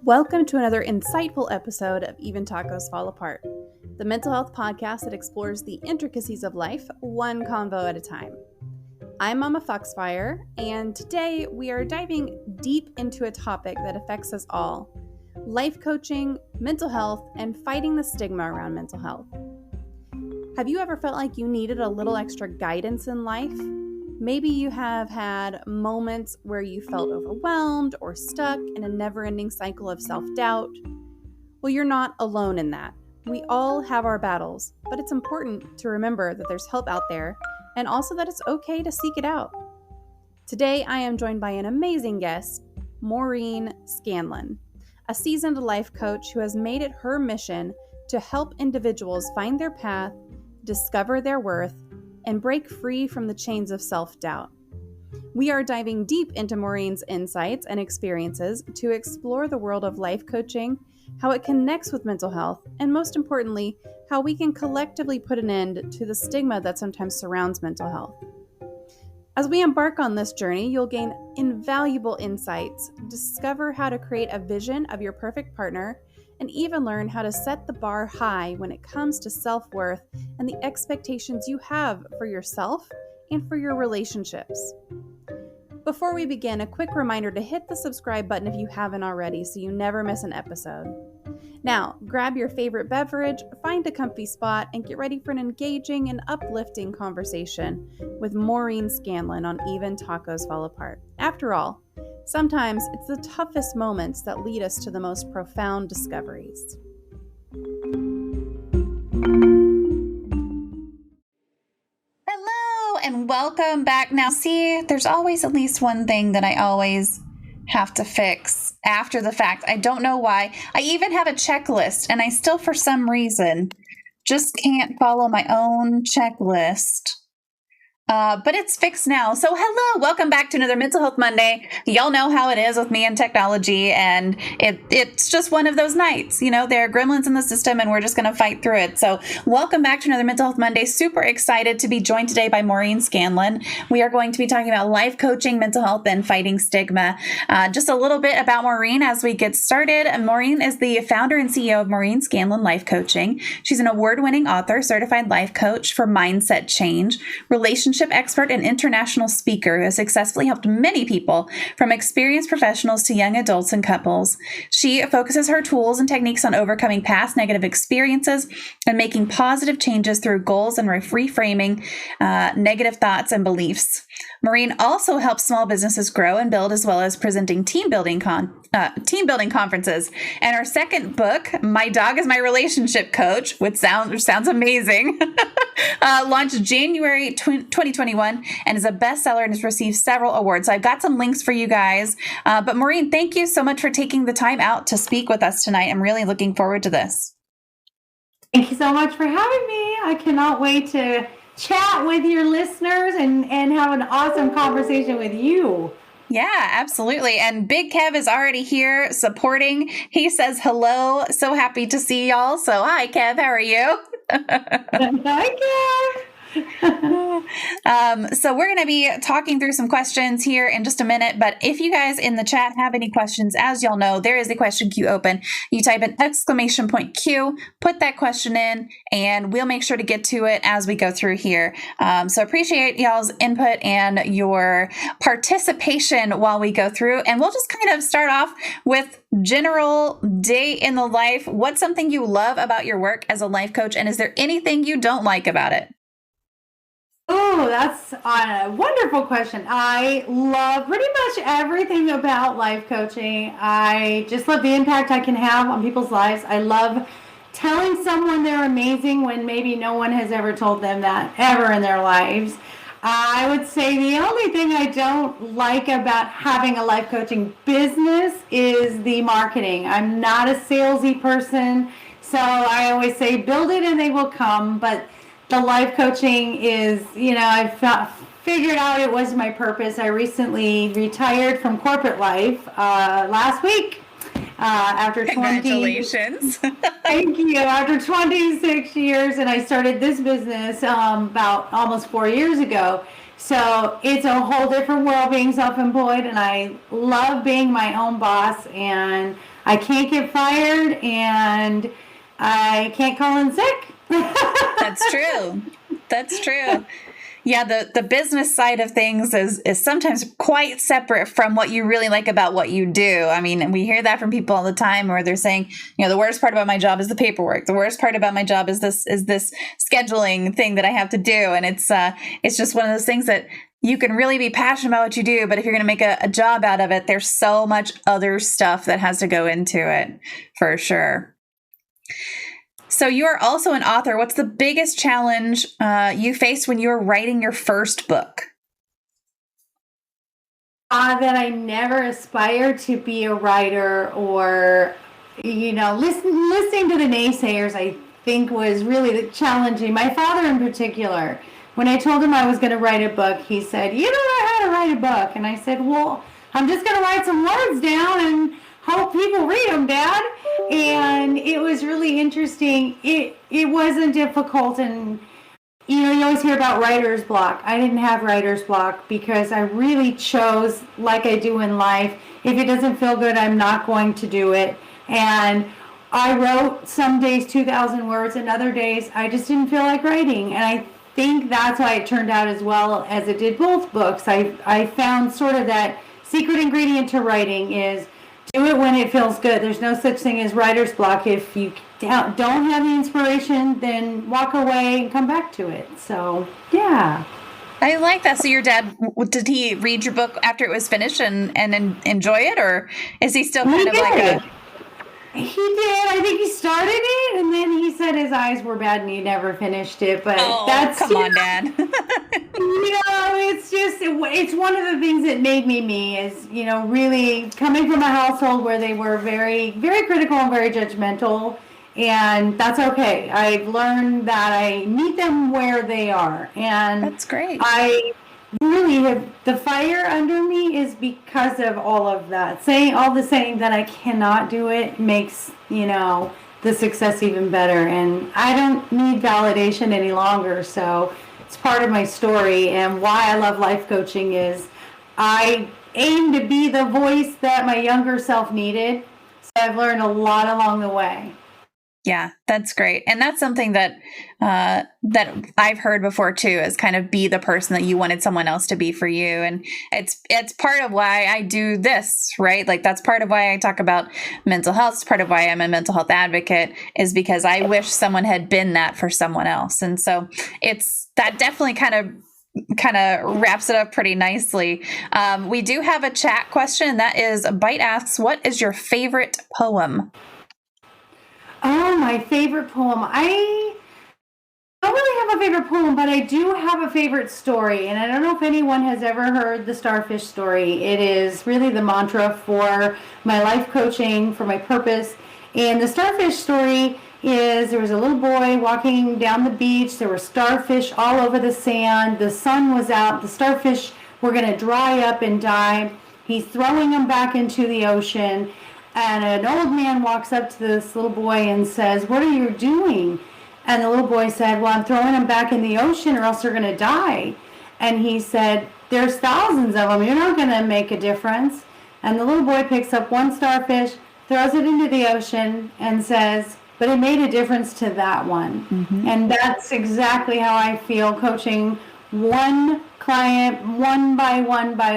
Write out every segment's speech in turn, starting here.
Welcome to another insightful episode of Even Tacos Fall Apart, the mental health podcast that explores the intricacies of life, one convo at a time. I'm MommaFoxFire, and today we are diving deep into a topic that affects us all: life coaching, mental health, and fighting the stigma around mental health. Have you ever felt like you needed a little extra guidance in life? Maybe you have had moments where you felt overwhelmed or stuck in a never-ending cycle of self-doubt. Well, you're not alone in that. We all have our battles, but it's important to remember that there's help out there and also that it's okay to seek it out. Today, I am joined by an amazing guest, Maureen Scanlon, a seasoned life coach who has made it her mission to help individuals find their path, discover their worth, and break free from the chains of self-doubt. We are diving deep into Maureen's insights and experiences to explore the world of life coaching, how it connects with mental health, and most importantly, how we can collectively put an end to the stigma that sometimes surrounds mental health. As we embark on this journey, you'll gain invaluable insights, discover how to create a vision of your perfect partner, and even learn how to set the bar high when it comes to self-worth and the expectations you have for yourself and for your relationships. Before we begin, a quick reminder to hit the subscribe button if you haven't already so you never miss an episode. Now, grab your favorite beverage, find a comfy spot, and get ready for an engaging and uplifting conversation with Maureen Scanlon on Even Tacos Fall Apart. After all, sometimes it's the toughest moments that lead us to the most profound discoveries. Hello and welcome back. Now, see, there's always at least one thing that I always have to fix after the fact. I don't know why. I even have a checklist and I still, for some reason, just can't follow my own checklist. But it's fixed now. So hello, welcome back to another Mental Health Monday. Y'all know how it is with me and technology, and it's just one of those nights. You know, there are gremlins in the system and we're just going to fight through it. So welcome back to another Mental Health Monday. Super excited to be joined today by Maureen Scanlon. We are going to be talking about life coaching, mental health, and fighting stigma. Just a little bit about Maureen as we get started. Maureen is the founder and CEO of Maureen Scanlon Life Coaching. She's an award-winning author, certified life coach for mindset change, relationship expert, and international speaker who has successfully helped many people, from experienced professionals to young adults and couples. She focuses her tools and techniques on overcoming past negative experiences and making positive changes through goals and reframing negative thoughts and beliefs. Maureen also helps small businesses grow and build, as well as presenting team building conferences. And her second book, My Dog is My Relationship Coach, which sounds amazing, launched January 2021 and is a bestseller and has received several awards. So I've got some links for you guys. But Maureen, thank you so much for taking the time out to speak with us tonight. I'm really looking forward to this. Thank you so much for having me. I cannot wait to chat with your listeners and have an awesome conversation with you. Yeah, absolutely. And Big Kev is already here supporting. He says hello. So happy to see y'all. So hi, Kev. How are you? Hi, Kev. So we're going to be talking through some questions here in just a minute, but if you guys in the chat have any questions, as y'all know, there is a question queue open. You type an exclamation point Q, put that question in, and we'll make sure to get to it as we go through here. So appreciate y'all's input and your participation while we go through, and we'll just kind of start off with general day in the life. What's something you love about your work as a life coach, and is there anything you don't like about it? Oh, that's a wonderful question. I love pretty much everything about life coaching. I just love the impact I can have on people's lives. I love telling someone they're amazing when maybe no one has ever told them that ever in their lives. I would say the only thing I don't like about having a life coaching business is the marketing. I'm not a salesy person, so I always say build it and they will come, but the life coaching is, I've figured out it was my purpose. I recently retired from corporate life last week after Congratulations. Thank you. After 26 years, and I started this business about almost 4 years ago. So it's a whole different world being self-employed, and I love being my own boss, and I can't get fired, and I can't call in sick. That's true. That's true. Yeah, the business side of things is sometimes quite separate from what you really like about what you do. I mean, we hear that from people all the time where they're saying, the worst part about my job is the paperwork. The worst part about my job is this scheduling thing that I have to do. And it's just one of those things that you can really be passionate about what you do, but if you're going to make a job out of it, there's so much other stuff that has to go into it, for sure. So you are also an author. What's the biggest challenge you faced when you were writing your first book? That I never aspired to be a writer, or, listening to the naysayers, I think was really challenging. My father in particular, when I told him I was going to write a book, he said, "You don't know how to write a book." And I said, "Well, I'm just going to write some words down and hope people read them, Dad." And it was really interesting. It wasn't difficult, and you always hear about writer's block. I didn't have writer's block because I really chose, like I do in life, if it doesn't feel good, I'm not going to do it. And I wrote some days 2,000 words, and other days I just didn't feel like writing. And I think that's why it turned out as well as it did both books. I found sort of that secret ingredient to writing is do it when it feels good. There's no such thing as writer's block. If you don't have the inspiration, then walk away and come back to it. So, yeah. I like that. So your dad, did he read your book after it was finished and enjoy it? Or is he still kind of like a... He did. I think he started it, and then he said his eyes were bad and he never finished it. But come on, Dad. It's one of the things that made me me is, really coming from a household where they were very, very critical and very judgmental. And that's okay. I've learned that I meet them where they are. And that's great. I really have, the fire under me is because of all of that. Saying that I cannot do it makes, the success even better. And I don't need validation any longer. So it's part of my story, and why I love life coaching is I aim to be the voice that my younger self needed. So I've learned a lot along the way. Yeah, that's great. And that's something that that I've heard before too, is kind of be the person that you wanted someone else to be for you. And it's part of why I do this, right? Like that's part of why I talk about mental health. It's part of why I'm a mental health advocate, is because I wish someone had been that for someone else. And so that definitely kind of wraps it up pretty nicely. We do have a chat question. That is, Bite asks, what is your favorite poem? Oh, my favorite poem. I don't really have a favorite poem, but I do have a favorite story. And I don't know if anyone has ever heard the starfish story. It is really the mantra for my life coaching, for my purpose. And the starfish story is there was a little boy walking down the beach. There were starfish all over the sand. The sun was out. The starfish were going to dry up and die. He's throwing them back into the ocean. And an old man walks up to this little boy and says, "What are you doing?" And the little boy said, "Well, I'm throwing them back in the ocean or else they're going to die." And he said, "There's thousands of them. You're not going to make a difference." And the little boy picks up one starfish, throws it into the ocean, and says, "But it made a difference to that one." Mm-hmm. And that's exactly how I feel coaching one client, one by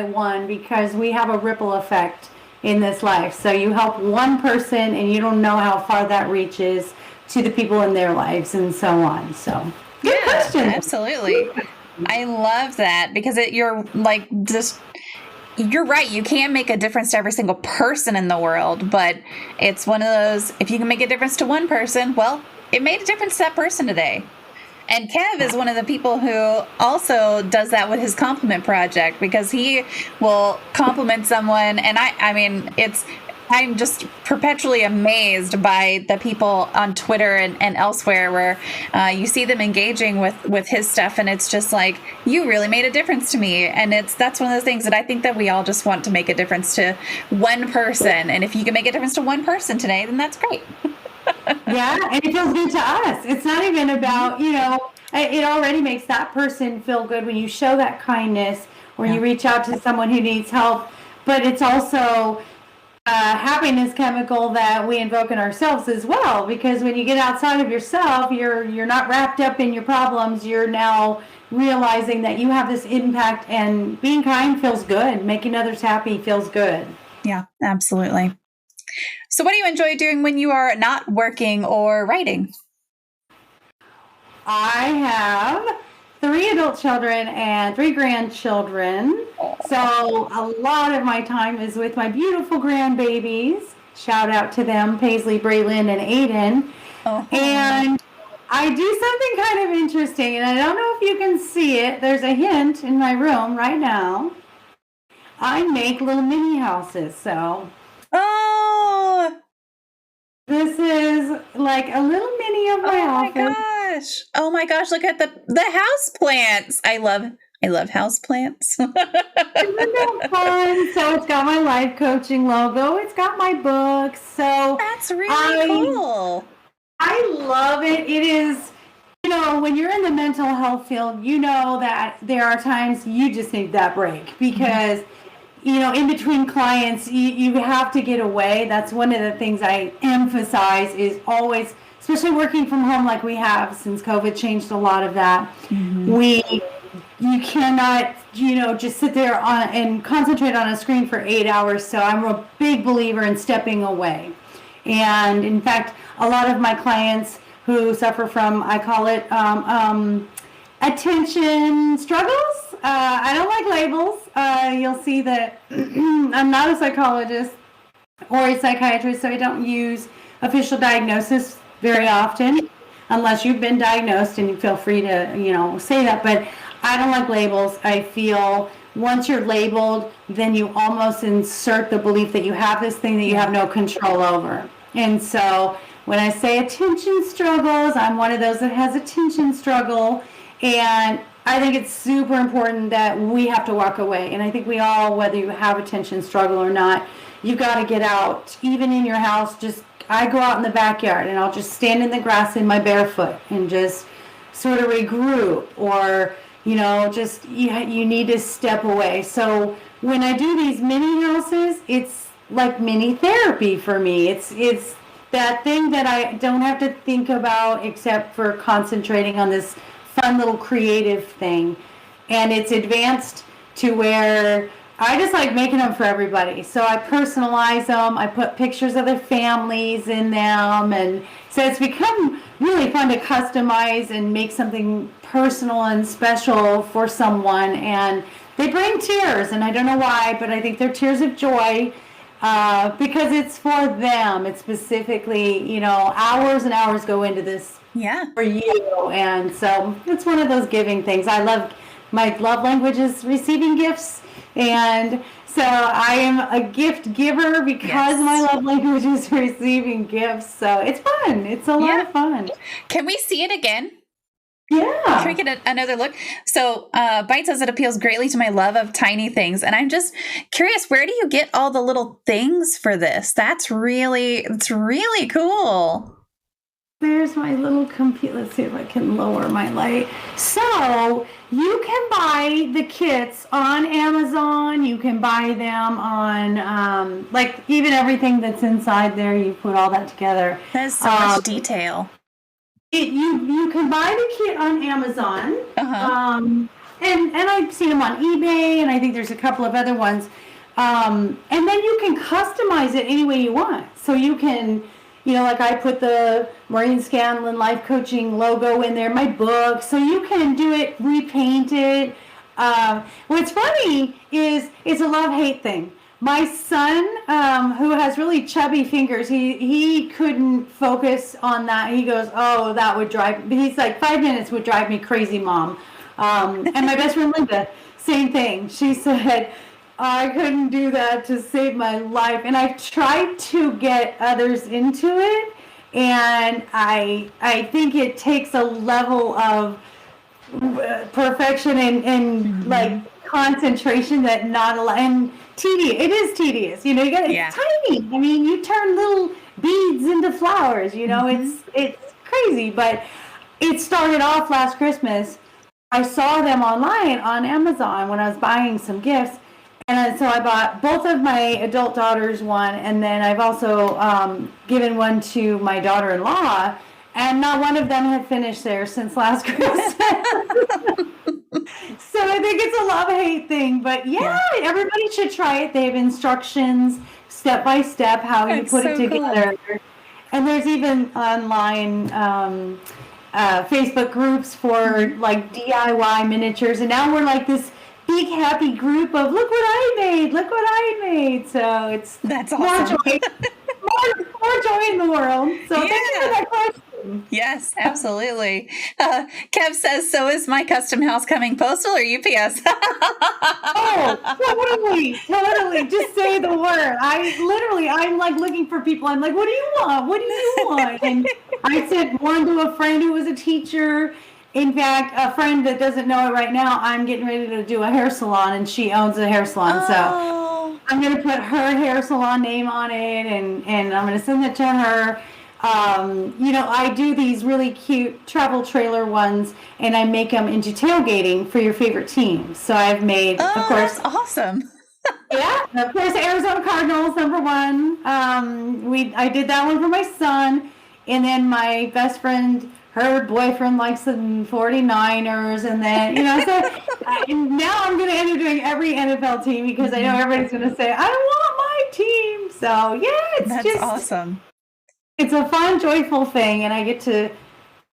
one, because we have a ripple effect in this life. So you help one person and you don't know how far that reaches to the people in their lives and so on. So good question. Absolutely. I love that, because you're right. You can't make a difference to every single person in the world, but it's one of those, if you can make a difference to one person, well, it made a difference to that person today. And Kev is one of the people who also does that with his compliment project, because he will compliment someone. And I'm just perpetually amazed by the people on Twitter and elsewhere where you see them engaging with his stuff. And it's just like, you really made a difference to me. And that's one of those things that I think that we all just want to make a difference to one person. And if you can make a difference to one person today, then that's great. Yeah, and it feels good to us. It's not even about, it already makes that person feel good when you show that kindness or you reach out to someone who needs help. But it's also, happiness chemical that we invoke in ourselves as well. Because when you get outside of yourself, you're not wrapped up in your problems. You're now realizing that you have this impact, and being kind feels good. Making others happy feels good. Yeah, absolutely. So what do you enjoy doing when you are not working or writing? I have 3 adult children and 3 grandchildren. So a lot of my time is with my beautiful grandbabies. Shout out to them, Paisley, Braylon, and Aiden. Oh. And I do something kind of interesting, and I don't know if you can see it. There's a hint in my room right now. I make little mini houses, so. Oh! This is like a little mini of my office. Oh my gosh, look at the house plants. I love house plants. Isn't that fun? So it's got my life coaching logo. It's got my books. So that's really cool. I love it. It is, when you're in the mental health field, you know that there are times you just need that break because, in between clients, you have to get away. That's one of the things I emphasize is always, especially working from home like we have since COVID changed a lot of that. You cannot, just sit there and concentrate on a screen for 8 hours. So I'm a big believer in stepping away. And in fact, a lot of my clients who suffer from, I call it attention struggles. I don't like labels. You'll see that I'm not a psychologist or a psychiatrist, so I don't use official diagnosis very often, unless you've been diagnosed, and you feel free to, say that. But I don't like labels. I feel once you're labeled, then you almost insert the belief that you have this thing that you have no control over. And so when I say attention struggles, I'm one of those that has attention struggle. And I think it's super important that we have to walk away. And I think we all, whether you have attention struggle or not, you've got to get out. Even in your house, I go out in the backyard and I'll just stand in the grass in my barefoot and just sort of regroup, or, you need to step away. So when I do these mini houses, it's like mini therapy for me. It's that thing that I don't have to think about except for concentrating on this fun little creative thing. And it's advanced to where I just like making them for everybody. So I personalize them. I put pictures of their families in them. And so it's become really fun to customize and make something personal and special for someone. And they bring tears, and I don't know why, but I think they're tears of joy because it's for them. It's specifically, hours and hours go into this for you. And so it's one of those giving things. My love language is receiving gifts. And so I am a gift giver because my love language is receiving gifts. So it's fun. It's a lot of fun. Can we see it again? Yeah. Can we get another look? So Bite says it appeals greatly to my love of tiny things. And I'm just curious, where do you get all the little things for this? It's really cool. There's my little computer. Let's see if I can lower my light. So you can buy the kits on Amazon. You can buy them on, even everything that's inside there. You put all that together. There's so much detail. You can buy the kit on Amazon. And I've seen them on eBay, and I think there's a couple of other ones. And then you can customize it any way you want. So you can... like I put the Maureen Scanlon life coaching logo in there, my book, so you can do it, repaint it. What's funny is it's a love-hate thing. My son, who has really chubby fingers, he couldn't focus on that. He goes, oh, that would drive me. He's like, 5 minutes would drive me crazy, Mom. And my best friend Linda, same thing. She said, I couldn't do that to save my life. And I've tried to get others into it. And I think it takes a level of perfection and like concentration that not a lot, and tedious. It is tedious. You got it's tiny. I mean, you turn little beads into flowers, it's crazy. But it started off last Christmas. I saw them online on Amazon when I was buying some gifts. And so I bought both of my adult daughters one, and then I've also given one to my daughter-in-law, and not one of them have finished theirs since last Christmas. So I think it's a love-hate thing, but everybody should try it. They have instructions, step by step, how you put it together. Cool. And there's even online Facebook groups for like DIY miniatures, and now we're like this big happy group of look what I made. So that's awesome. More joy in the world. So thank you for that question. Yes, absolutely. Kev says, so is my custom house coming postal or UPS? Totally. Just say the word. I'm like looking for people. I'm like, what do you want? And I sent one to a friend who was a teacher. In fact, a friend that doesn't know it right now, I'm getting ready to do a hair salon, and she owns a hair salon. So I'm going to put her hair salon name on it, and I'm going to send it to her. I do these really cute travel trailer ones, and I make them into tailgating for your favorite team. So I've made, of course, that's awesome. Yeah, of course, Arizona Cardinals, #1. I did that one for my son, and then my best friend, her boyfriend likes the 49ers, and then, and now I'm going to end up doing every NFL team because I know everybody's going to say, I want my team. So, it's awesome. It's a fun, joyful thing, and I get to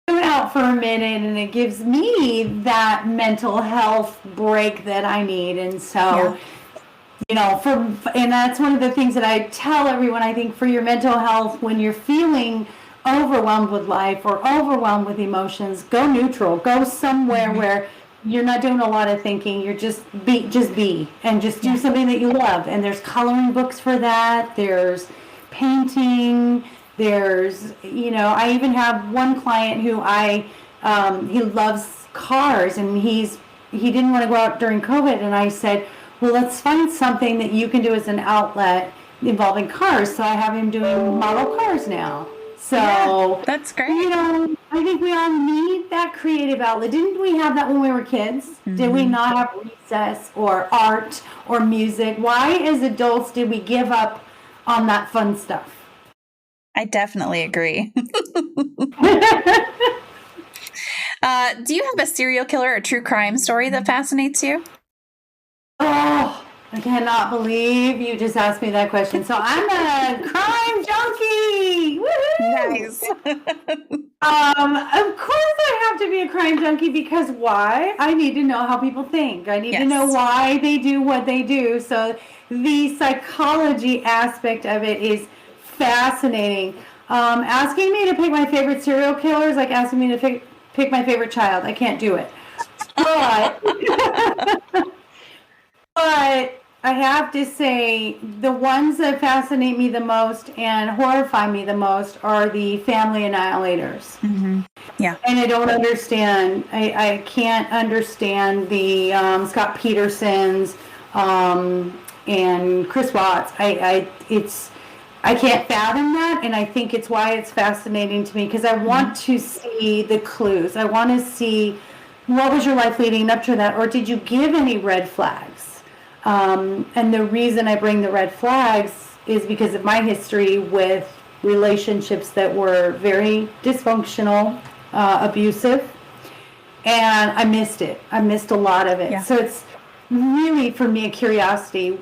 go out for a minute, and it gives me that mental health break that I need. And so, and that's one of the things that I tell everyone, I think, for your mental health, when you're feeling overwhelmed with life or overwhelmed with emotions, go neutral. Go somewhere where you're not doing a lot of thinking. You're just be, and just do something that you love. And there's coloring books for that. There's painting. There's, I even have one client who he loves cars, and he didn't want to go out during COVID. And I said, well, let's find something that you can do as an outlet involving cars. So I have him doing model cars now. So that's great. I think we all need that creative outlet. Didn't we have that when we were kids? Mm-hmm. Did we not have recess or art or music? Why, as adults, did we give up on that fun stuff? I definitely agree. Do you have a serial killer or true crime story that fascinates you? Oh, I cannot believe you just asked me that question. So I'm a crime junkie. Woohoo! Nice. Of course I have to be a crime junkie, because why? I need to know how people think. I need to know why they do what they do. So the psychology aspect of it is fascinating. Asking me to pick my favorite serial killer is like asking me to pick my favorite child. I can't do it. But I have to say, the ones that fascinate me the most and horrify me the most are the family annihilators. Mm-hmm. Yeah. And I don't understand. I can't understand the Scott Petersons and Chris Watts. I can't fathom that, and I think it's why it's fascinating to me, because I want to see the clues. I want to see, what was your life leading up to that, or did you give any red flags? And the reason I bring the red flags is because of my history with relationships that were very dysfunctional, abusive, and I missed it. I missed a lot of it. Yeah. So it's really, for me, a curiosity.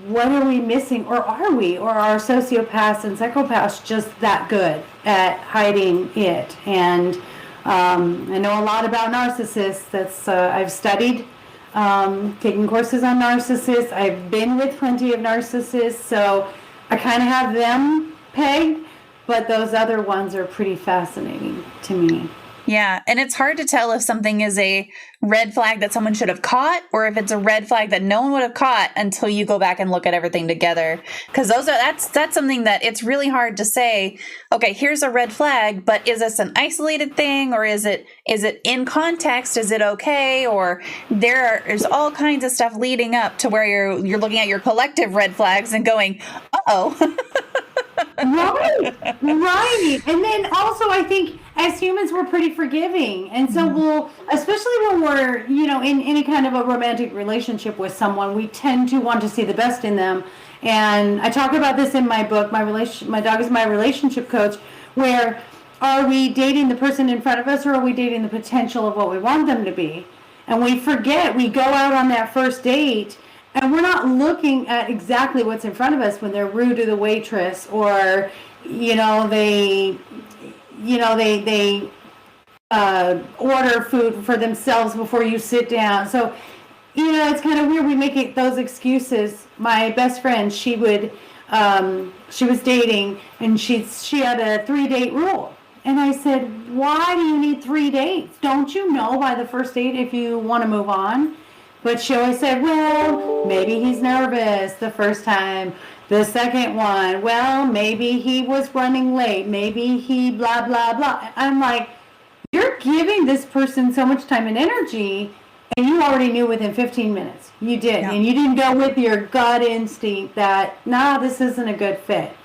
What are we missing, or are we, or are sociopaths and psychopaths just that good at hiding it? And I know a lot about narcissists. I've studied, taken courses on narcissists. I've been with plenty of narcissists, so I kind of have them pegged, but those other ones are pretty fascinating to me. Yeah. And it's hard to tell if something is a red flag that someone should have caught, or if it's a red flag that no one would have caught until you go back and look at everything together. Because that's something that it's really hard to say, okay, here's a red flag, but is this an isolated thing, or is it in context? Is it okay? Or there's all kinds of stuff leading up to where you're looking at your collective red flags and going, uh-oh. Right, right. And then also, I think as humans, we're pretty forgiving. And so we'll, especially when we're, in any kind of a romantic relationship with someone, we tend to want to see the best in them. And I talk about this in my book, My Dog is My Relationship Coach, where are we dating the person in front of us, or are we dating the potential of what we want them to be? And we forget, we go out on that first date and we're not looking at exactly what's in front of us when they're rude to the waitress, or, they order food for themselves before you sit down. So, it's kind of weird. We make those excuses. My best friend, she was dating, and she had a 3-date rule. And I said, why do you need 3 dates? Don't you know by the first date if you want to move on? But she always said, well, maybe he's nervous the first time. The second one, well, maybe he was running late. Maybe he blah, blah, blah. I'm like, you're giving this person so much time and energy, and you already knew within 15 minutes. You did. Yeah. And you didn't go with your gut instinct that, this isn't a good fit.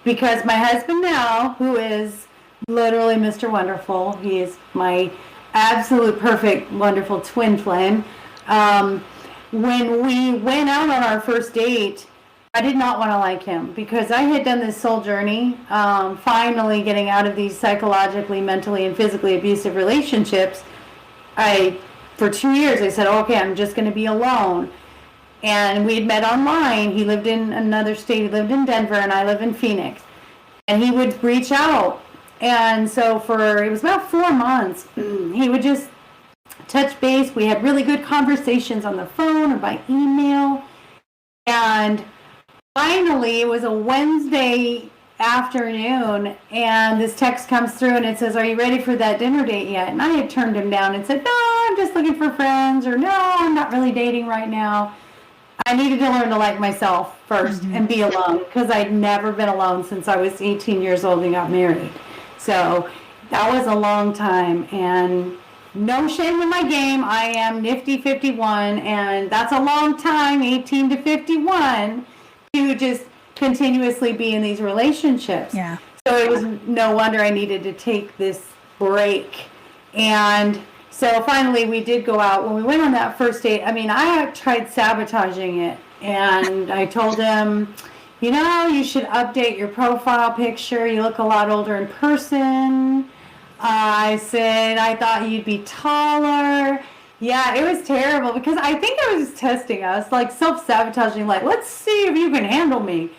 Because my husband now, who is literally Mr. Wonderful, he is my absolute perfect, wonderful twin flame. When we went out on our first date, I did not want to like him because I had done this soul journey, finally getting out of these psychologically, mentally, and physically abusive relationships. For 2 years, I said, okay, I'm just going to be alone. And we had met online. He lived in another state. He lived in Denver, and I live in Phoenix. And he would reach out. And so it was about 4 months, he would just touch base. We had really good conversations on the phone or by email. And finally, it was a Wednesday afternoon, and this text comes through, and it says, are you ready for that dinner date yet? And I had turned him down and said, no, I'm just looking for friends, or no, I'm not really dating right now. I needed to learn to like myself first and be alone, because I'd never been alone since I was 18 years old and got married. So that was a long time, and no shame in my game. I am nifty 51, and that's a long time, 18 to 51, to just continuously be in these relationships. Yeah. So it was no wonder I needed to take this break. And so finally we did go out. When we went on that first date, I tried sabotaging it. And I told him, you should update your profile picture. You look a lot older in person. I said, I thought you'd be taller. Yeah, it was terrible because I think I was testing us, like self-sabotaging, like, let's see if you can handle me.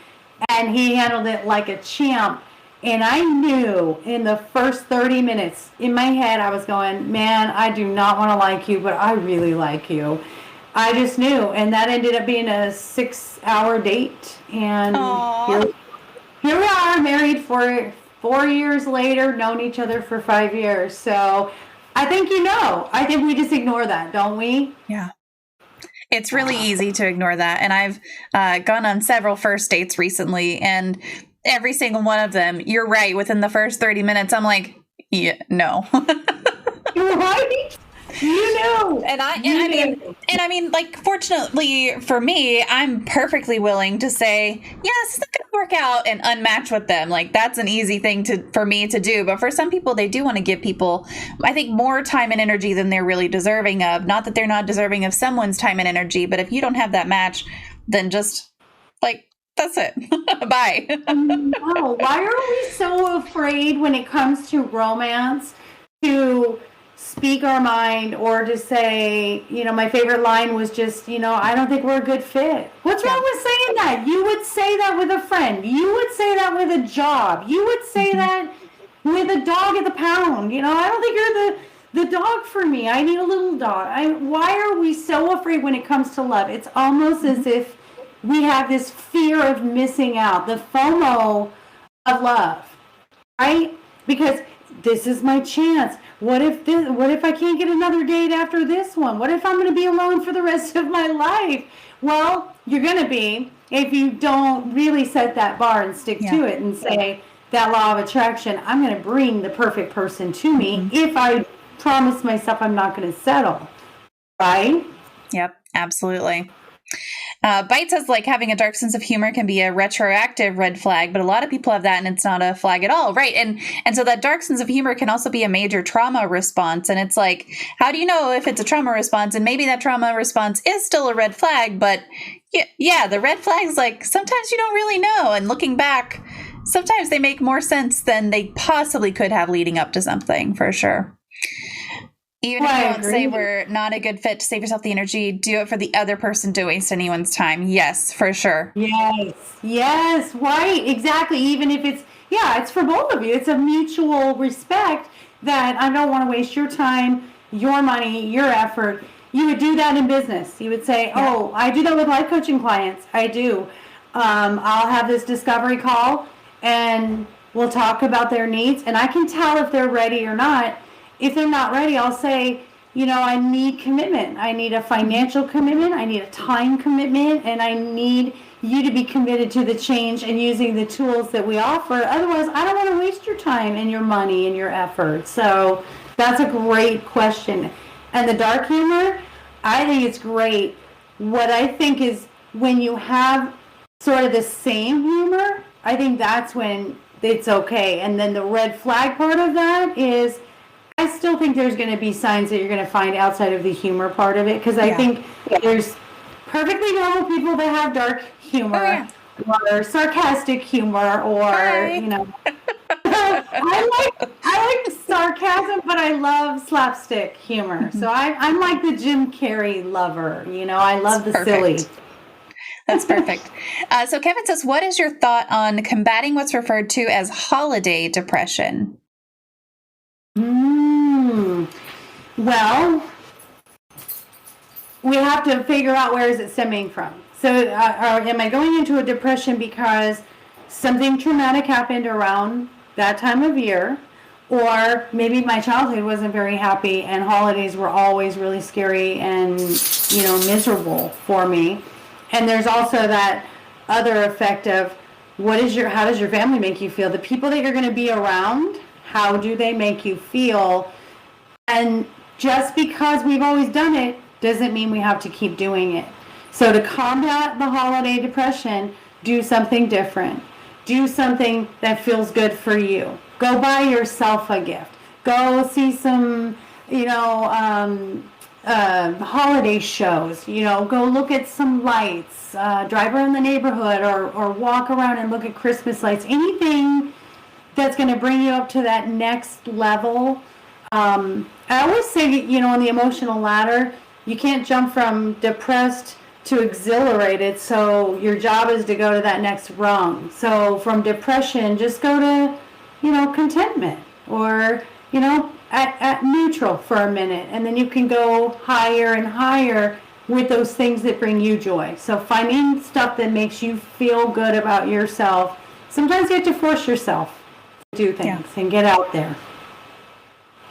And he handled it like a champ. And I knew in the first 30 minutes, in my head, I was going, man, I do not want to like you, but I really like you. I just knew. And that ended up being a 6-hour date. And here we are, married for 4 years later, known each other for 5 years. So I think I think we just ignore that, don't we? Yeah. It's really easy to ignore that. And I've gone on several first dates recently, and every single one of them, you're right, within the first 30 minutes, I'm like, yeah, no. You're right. I mean, like, fortunately for me, I'm perfectly willing to say, yes, it's not going to work out, and unmatch with them. Like, that's an easy thing for me to do. But for some people, they do want to give people, I think, more time and energy than they're really deserving of. Not that they're not deserving of someone's time and energy, but if you don't have that match, then just, like, that's it. Bye. No, why are we so afraid when it comes to romance to speak our mind, or to say, my favorite line was just, I don't think we're a good fit. What's wrong with saying that? You would say that with a friend. You would say that with a job. You would say that with a dog at the pound. I don't think you're the dog for me. I need a little dog. Why are we so afraid when it comes to love? It's almost as if we have this fear of missing out, the FOMO of love, right? Because this is my chance. What if I can't get another date after this one? What if I'm going to be alone for the rest of my life? Well, you're going to be if you don't really set that bar and stick to it and say that law of attraction, I'm going to bring the perfect person to me if I promise myself I'm not going to settle. Right? Yep, absolutely. Bite says, like, having a dark sense of humor can be a retroactive red flag, but a lot of people have that and it's not a flag at all. Right. And so that dark sense of humor can also be a major trauma response. And it's like, how do you know if it's a trauma response? And maybe that trauma response is still a red flag, but yeah, the red flags, like, sometimes you don't really know. And looking back, sometimes they make more sense than they possibly could have leading up to something, for sure. Even if you don't say we're not a good fit to save yourself the energy, do it for the other person, don't waste anyone's time. Yes, for sure. Yes, right, exactly. Even if it's for both of you. It's a mutual respect that I don't want to waste your time, your money, your effort. You would do that in business. You would say, oh, I do that with life coaching clients. I do. I'll have this discovery call and we'll talk about their needs. And I can tell if they're ready or not. If they're not ready, I'll say, I need commitment. I need a financial commitment. I need a time commitment. And I need you to be committed to the change and using the tools that we offer. Otherwise, I don't want to waste your time and your money and your effort. So that's a great question. And the dark humor, I think it's great. What I think is when you have sort of the same humor, I think that's when it's okay. And then the red flag part of that is, I still think there's going to be signs that you're going to find outside of the humor part of it, because I think there's perfectly normal people that have dark humor or sarcastic humor or, I like sarcasm, but I love slapstick humor. So I'm like the Jim Carrey lover. I love the silly. That's perfect. So Kevin says, what is your thought on combating what's referred to as holiday depression? Well, we have to figure out where is it stemming from. So am I going into a depression because something traumatic happened around that time of year, or maybe my childhood wasn't very happy and holidays were always really scary and, miserable for me. And there's also that other effect of how does your family make you feel? The people that you're going to be around, how do they make you feel? And just because we've always done it doesn't mean we have to keep doing it. So to combat the holiday depression, do something different. Do something that feels good for you. Go buy yourself a gift. Go see some, holiday shows. Go look at some lights. Drive around the neighborhood or walk around and look at Christmas lights. Anything that's going to bring you up to that next level. I always say, on the emotional ladder, you can't jump from depressed to exhilarated. So your job is to go to that next rung. So from depression, just go to, contentment or, at neutral for a minute. And then you can go higher and higher with those things that bring you joy. So finding stuff that makes you feel good about yourself. Sometimes you have to force yourself to do things and get out there.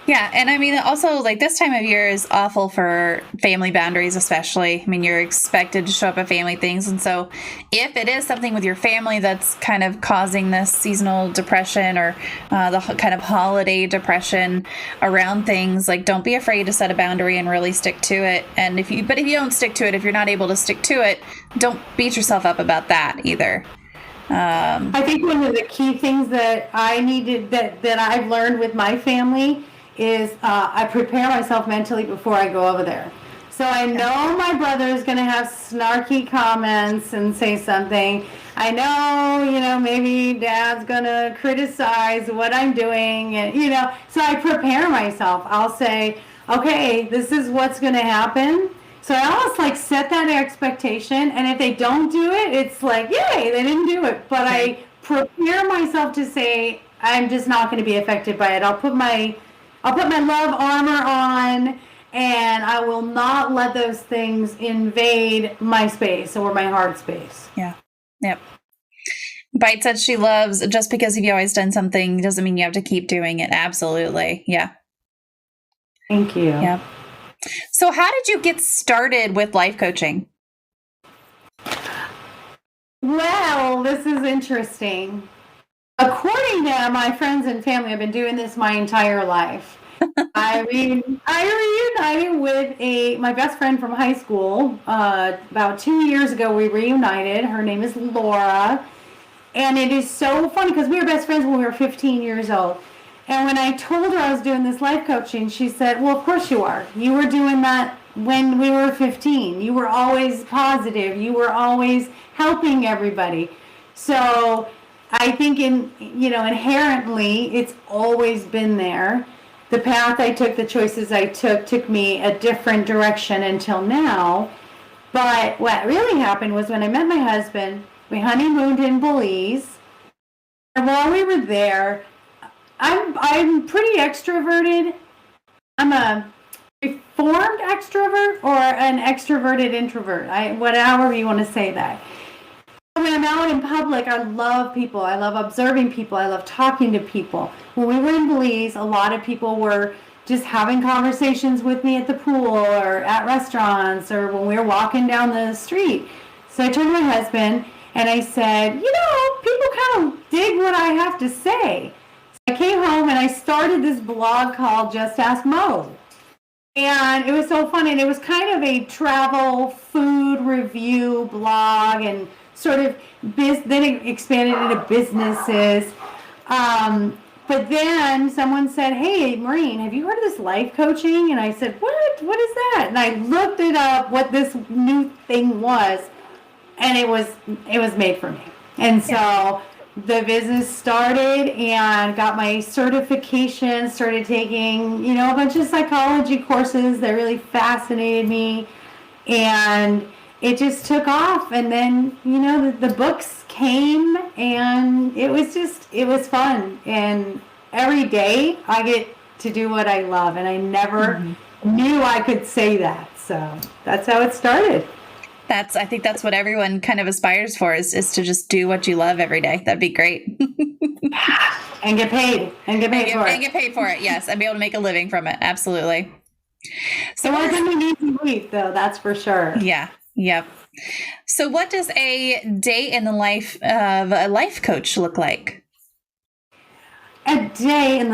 Yeah. And I mean, also, like, this time of year is awful for family boundaries, especially. I mean, you're expected to show up at family things. And so if it is something with your family that's kind of causing this seasonal depression or the kind of holiday depression around things, like, don't be afraid to set a boundary and really stick to it. And if you don't stick to it, if you're not able to stick to it, don't beat yourself up about that either. I think one of the key things that I needed that I've learned with my family is I prepare myself mentally before I go over there. So I know my brother is going to have snarky comments and say something. I know, maybe Dad's going to criticize what I'm doing. And, so I prepare myself. I'll say, okay, this is what's going to happen. So I almost set that expectation. And if they don't do it, it's like, yay, they didn't do it. But I prepare myself to say, I'm just not going to be affected by it. I'll put my love armor on, and I will not let those things invade my space or my heart space. Yeah. Yep. Bite said she loves, just because you've always done something doesn't mean you have to keep doing it. Absolutely. Yeah. Thank you. Yeah. So how did you get started with life coaching? Well, this is interesting. According to my friends and family, I've been doing this my entire life. I reunited with my best friend from high school. About 2 years ago, we reunited. Her name is Laura. And it is so funny because we were best friends when we were 15 years old. And when I told her I was doing this life coaching, she said, well, of course you are. You were doing that when we were 15. You were always positive. You were always helping everybody. So I think inherently, it's always been there. The path I took, the choices I took me a different direction until now. But what really happened was when I met my husband, we honeymooned in Belize. And while we were there, I'm pretty extroverted. I'm a reformed extrovert or an extroverted introvert. However you want to say that. When I'm out in public, I love people. I love observing people. I love talking to people. When we were in Belize, a lot of people were just having conversations with me at the pool or at restaurants or when we were walking down the street. So I turned to my husband and I said, people kind of dig what I have to say. So I came home and I started this blog called Just Ask Mo. And it was so fun. And it was kind of a travel food review blog and sort of then it expanded into businesses. But then someone said, hey, Maureen, have you heard of this life coaching? And I said, what? What is that? And I looked it up, what this new thing was. And it was made for me. And so the business started and got my certification, started taking, a bunch of psychology courses that really fascinated me. And it just took off. And then, the books came and it was fun. And every day I get to do what I love. And I never knew I could say that. So that's how it started. I think that's what everyone kind of aspires for is to just do what you love every day. That'd be great. And get paid. And get paid for it, yes. And be able to make a living from it. Absolutely. So it wasn't an easy week, though, that's for sure. Yeah. Yep. So what does a day in the life of a life coach look like? A day in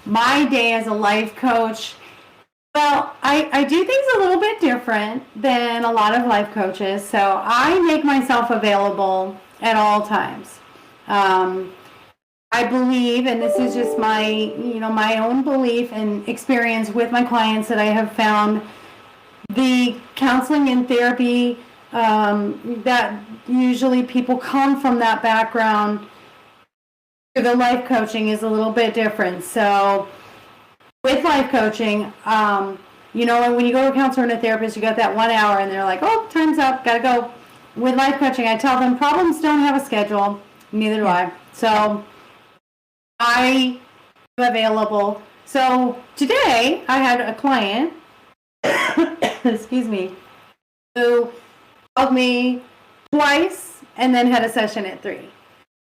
my day as a life coach. Well, I do things a little bit different than a lot of life coaches. So I make myself available at all times. I believe, and this is just my own belief and experience with my clients, that I have found the counseling and therapy that usually people come from that background. The life coaching is a little bit different. So with life coaching, when you go to a counselor and a therapist, you got that 1 hour and they're like, oh, time's up, gotta go. With life coaching, I tell them problems don't have a schedule, neither do I. So I am available. So today I had a client, excuse me, who called me twice and then had a session at 3.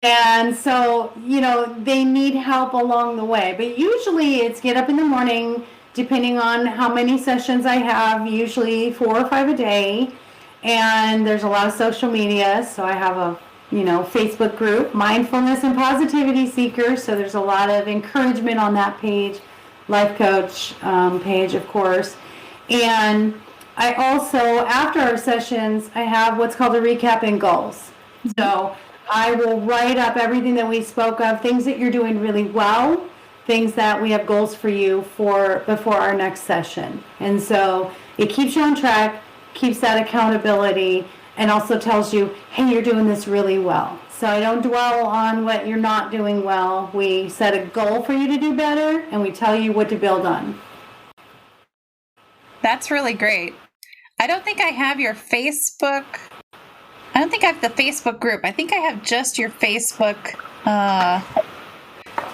And so, they need help along the way. But usually it's get up in the morning, depending on how many sessions I have, usually 4 or 5 a day. And there's a lot of social media. So I have a, Facebook group, Mindfulness and Positivity Seekers. So there's a lot of encouragement on that page, life coach page, of course. And I also, after our sessions, I have what's called a recap and goals. So I will write up everything that we spoke of, things that you're doing really well, things that we have goals for you for before our next session. And so it keeps you on track, keeps that accountability, and also tells you, hey, you're doing this really well. So I don't dwell on what you're not doing well. We set a goal for you to do better, and we tell you what to build on. That's really great. I don't think I have your Facebook. I don't think I have the Facebook group. I think I have just your Facebook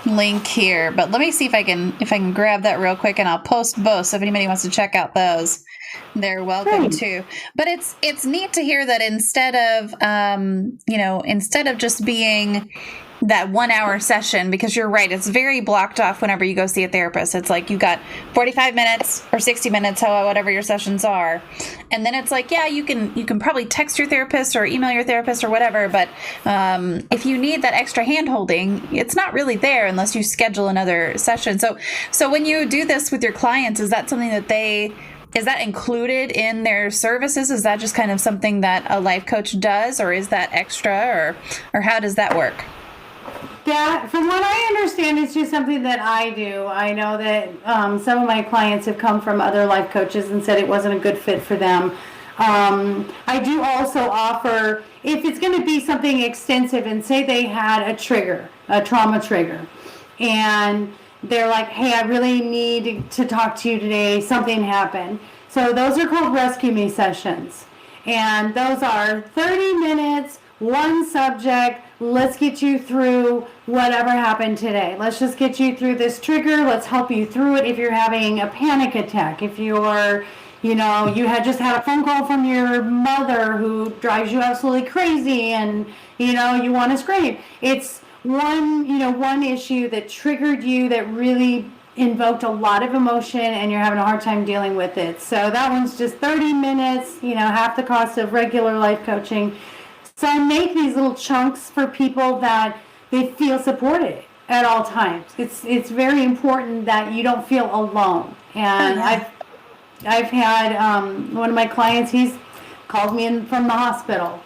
link here. But let me see if I can grab that real quick, and I'll post both. So if anybody wants to check out those, they're welcome to. But it's neat to hear that instead of just being that 1 hour session, because you're right, it's very blocked off whenever you go see a therapist. It's like you got 45 minutes or 60 minutes, whatever your sessions are. And then it's like, yeah, you can probably text your therapist or email your therapist or whatever. But if you need that extra hand holding, it's not really there unless you schedule another session. So when you do this with your clients, is that something that is that included in their services? Is that just kind of something that a life coach does, or is that extra, or how does that work? That, from what I understand, it's just something that I do. I know that some of my clients have come from other life coaches and said it wasn't a good fit for them. I do also offer, if it's going to be something extensive, and say they had a trigger, a trauma trigger, and they're like, hey, I really need to talk to you today, something happened. So those are called Rescue Me sessions. And those are 30 minutes, one subject. Let's get you through whatever happened today. Let's just get you through this trigger. Let's help you through it. If you're having a panic attack, if you're, you had just had a phone call from your mother who drives you absolutely crazy, and, you want to scream. It's one issue that triggered you, that really invoked a lot of emotion, and you're having a hard time dealing with it. So that one's just 30 minutes, half the cost of regular life coaching. So I make these little chunks for people that they feel supported at all times. It's very important that you don't feel alone. And I've had one of my clients, he's called me in from the hospital,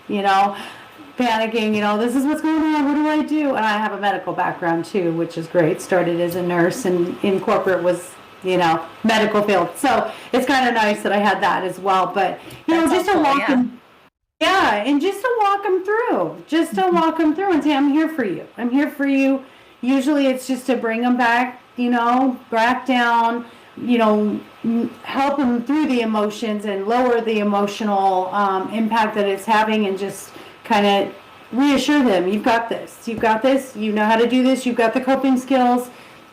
panicking, this is what's going on, what do I do? And I have a medical background too, which is great. Started as a nurse, and in corporate was, medical field. So it's kind of nice that I had that as well. But, just to walk them. Yeah, and just to walk them through, and say, I'm here for you. I'm here for you. Usually it's just to bring them back, back down, help them through the emotions and lower the emotional impact that it's having, and just kind of reassure them, you've got this, you know how to do this, you've got the coping skills,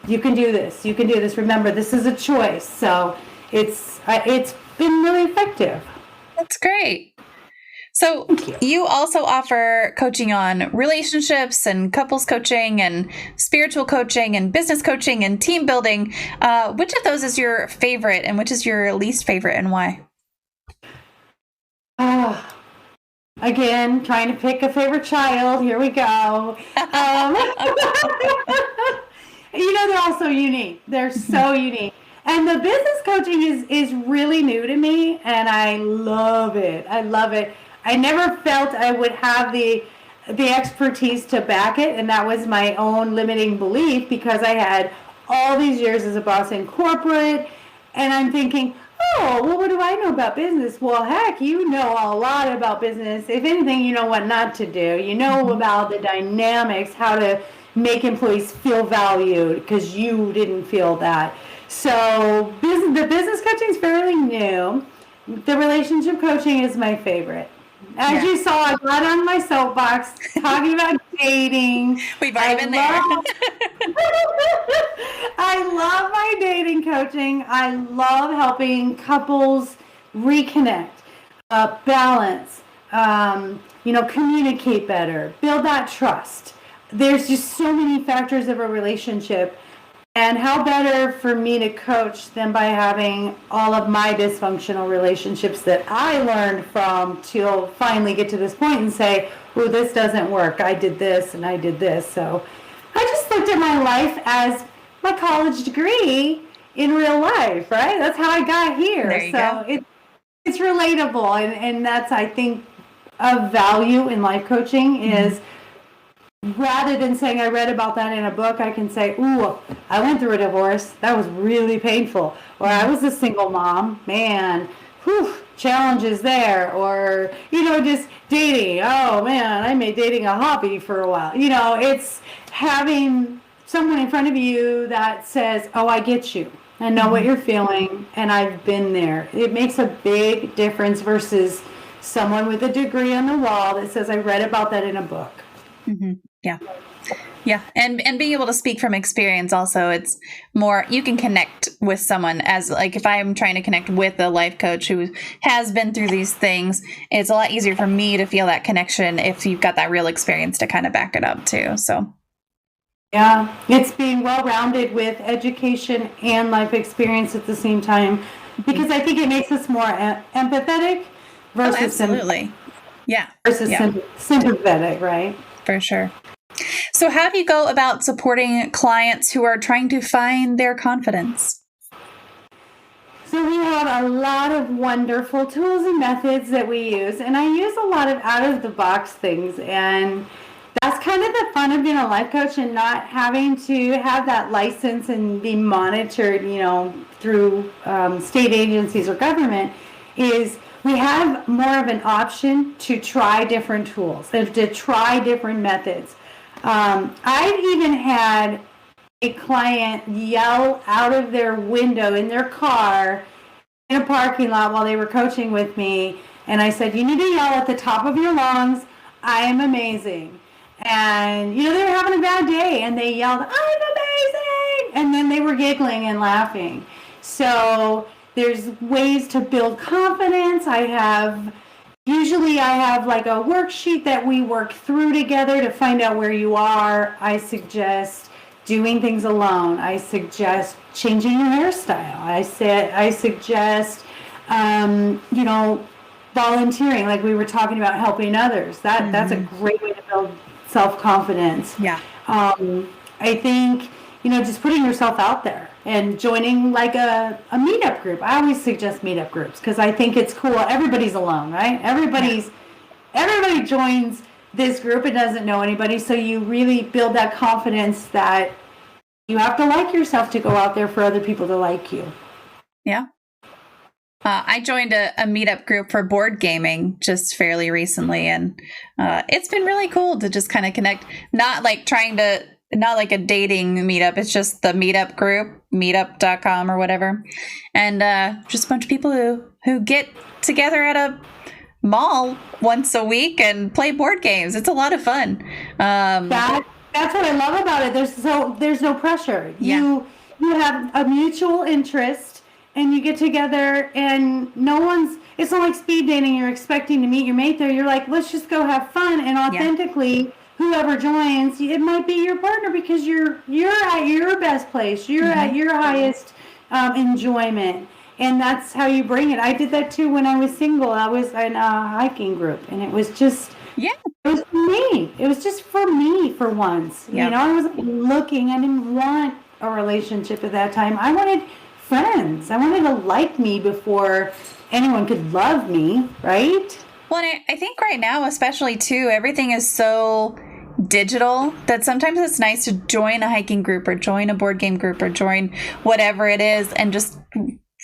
you can do this, remember, this is a choice. So it's been really effective. That's great. So you also offer coaching on relationships and couples coaching and spiritual coaching and business coaching and team building. Which of those is your favorite, and which is your least favorite, and why? Again, trying to pick a favorite child. Here we go. They're all so unique. They're so unique. And the business coaching is really new to me, and I love it. I never felt I would have the expertise to back it, and that was my own limiting belief, because I had all these years as a boss in corporate, and I'm thinking, oh, well, what do I know about business? Well, heck, you know a lot about business. If anything, you know what not to do. You know about the dynamics, how to make employees feel valued, because you didn't feel that. So the business coaching is fairly new. The relationship coaching is my favorite. As you saw, I got on my soapbox talking about dating. We've already been there. I love my dating coaching. I love helping couples reconnect, balance, communicate better, build that trust. There's just so many factors of a relationship. And how better for me to coach than by having all of my dysfunctional relationships that I learned from to finally get to this point and say, oh, this doesn't work. I did this and I did this. So I just looked at my life as my college degree in real life, right? That's how I got here. There you go. It's relatable. And that's, I think, of value in life coaching is rather than saying I read about that in a book, I can say, ooh, I went through a divorce. That was really painful. Or I was a single mom. Man, challenges there. Or, just dating. Oh, man, I made dating a hobby for a while. It's having someone in front of you that says, oh, I get you. I know what you're feeling, and I've been there. It makes a big difference versus someone with a degree on the wall that says, I read about that in a book. Mm-hmm. Yeah. Yeah. And being able to speak from experience also, it's more, you can connect with someone as like, if I'm trying to connect with a life coach who has been through these things, it's a lot easier for me to feel that connection if you've got that real experience to kind of back it up too. So Yeah, it's being well-rounded with education and life experience at the same time, because I think it makes us more empathetic Oh, versus absolutely. Yeah. sympathetic, right? For sure. So how do you go about supporting clients who are trying to find their confidence? So we have a lot of wonderful tools and methods that we use, and I use a lot of out-of-the-box things, and that's kind of the fun of being a life coach and not having to have that license and be monitored, through state agencies or government, is we have more of an option to try different tools, to try different methods. I've even had a client yell out of their window in their car in a parking lot while they were coaching with me. And I said, you need to yell at the top of your lungs, I am amazing. And, they were having a bad day and they yelled, I'm amazing. And then they were giggling and laughing. So there's ways to build confidence. Usually I have like a worksheet that we work through together to find out where you are. I suggest doing things alone. I suggest changing your hairstyle. I suggest, volunteering, like we were talking about, helping others. That's a great way to build self-confidence. Yeah. I think, just putting yourself out there and joining like a meetup group. I always suggest meetup groups because I think it's cool. Everybody's alone, right? Everybody joins this group and doesn't know anybody. So you really build that confidence that you have to like yourself to go out there for other people to like you. Yeah. I joined a meetup group for board gaming just fairly recently, and it's been really cool to just kind of connect. Not like a dating meetup. It's just the meetup group, meetup.com or whatever. And just a bunch of people who get together at a mall once a week and play board games. It's a lot of fun. That's what I love about it. There's no pressure. Yeah. You have a mutual interest. And you get together and it's not like speed dating. You're expecting to meet your mate there. You're like, let's just go have fun. And authentically, whoever joins, it might be your partner because you're at your best place. You're at your highest enjoyment. And that's how you bring it. I did that too when I was single. I was in a hiking group and it was just, it was for me. It was just for me for once. Yeah. I wasn't looking. I didn't want a relationship at that time. I wanted friends. I wanted to like me before anyone could love me, right? Well, and I think right now, especially too, everything is so digital that sometimes it's nice to join a hiking group or join a board game group or join whatever it is and just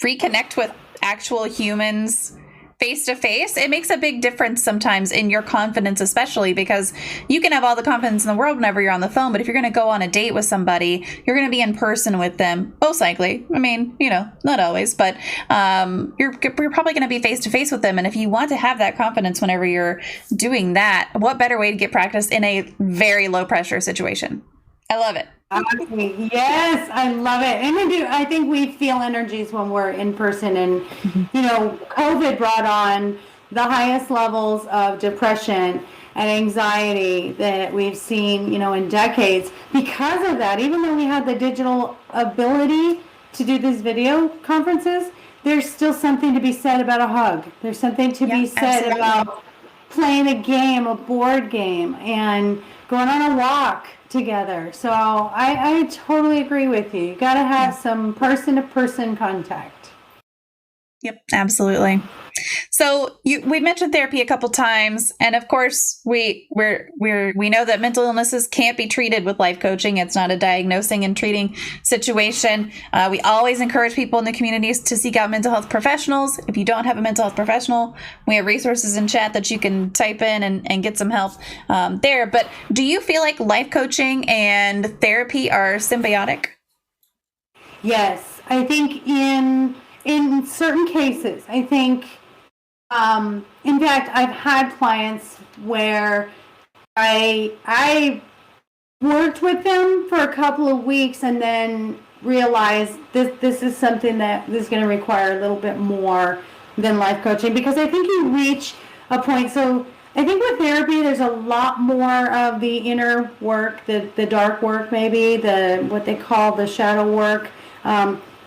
reconnect with actual humans face to face. It makes a big difference sometimes in your confidence, especially because you can have all the confidence in the world whenever you're on the phone. But if you're going to go on a date with somebody, you're going to be in person with them, most likely. I mean, not always, but you're probably going to be face to face with them. And if you want to have that confidence whenever you're doing that, what better way to get practice in a very low pressure situation? I love it. Yes, I love it. And I think we feel energies when we're in person. And, COVID brought on the highest levels of depression and anxiety that we've seen, in decades. Because of that, even though we had the digital ability to do these video conferences, there's still something to be said about a hug. There's something to be said about playing a game, a board game, and going on a walk together. So I totally agree with you. You got to have some person-to-person contact. Yep, absolutely. So we mentioned therapy a couple times, and of course we know that mental illnesses can't be treated with life coaching. It's not a diagnosing and treating situation. We always encourage people in the communities to seek out mental health professionals. If you don't have a mental health professional, we have resources in chat that you can type in and get some help there. But do you feel like life coaching and therapy are symbiotic? Yes, I think in certain cases, I think. In fact, I've had clients where I worked with them for a couple of weeks and then realized this is something that is going to require a little bit more than life coaching, because I think you reach a point. So I think with therapy, there's a lot more of the inner work, the dark work, maybe what they call the shadow work.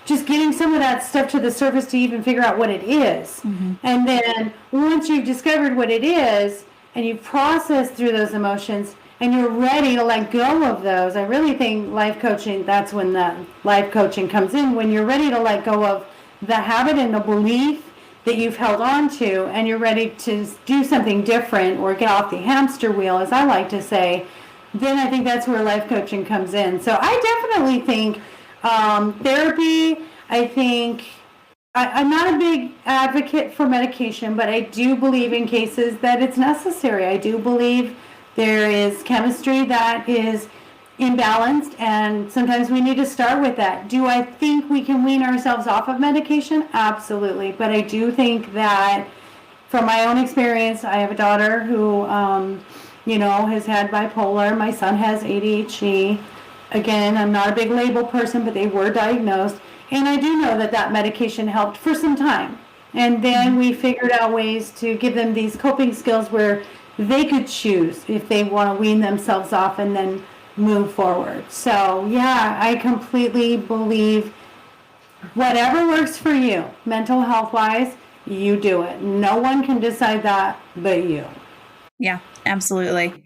Just getting some of that stuff to the surface to even figure out what it is. Mm-hmm. And then once you've discovered what it is and you've processed through those emotions and you're ready to let go of those, I really think life coaching, that's when the life coaching comes in, when you're ready to let go of the habit and the belief that you've held on to and you're ready to do something different or get off the hamster wheel, as I like to say, then I think that's where life coaching comes in. So I definitely think therapy, I think, I'm not a big advocate for medication, but I do believe in cases that it's necessary. I do believe there is chemistry that is imbalanced, and sometimes we need to start with that. Do I think we can wean ourselves off of medication? Absolutely. But I do think that from my own experience, I have a daughter who, has had bipolar. My son has ADHD. Again, I'm not a big label person, but they were diagnosed. And I do know that medication helped for some time. And then we figured out ways to give them these coping skills where they could choose if they want to wean themselves off and then move forward. So, yeah, I completely believe whatever works for you, mental health-wise, you do it. No one can decide that but you. Yeah, absolutely.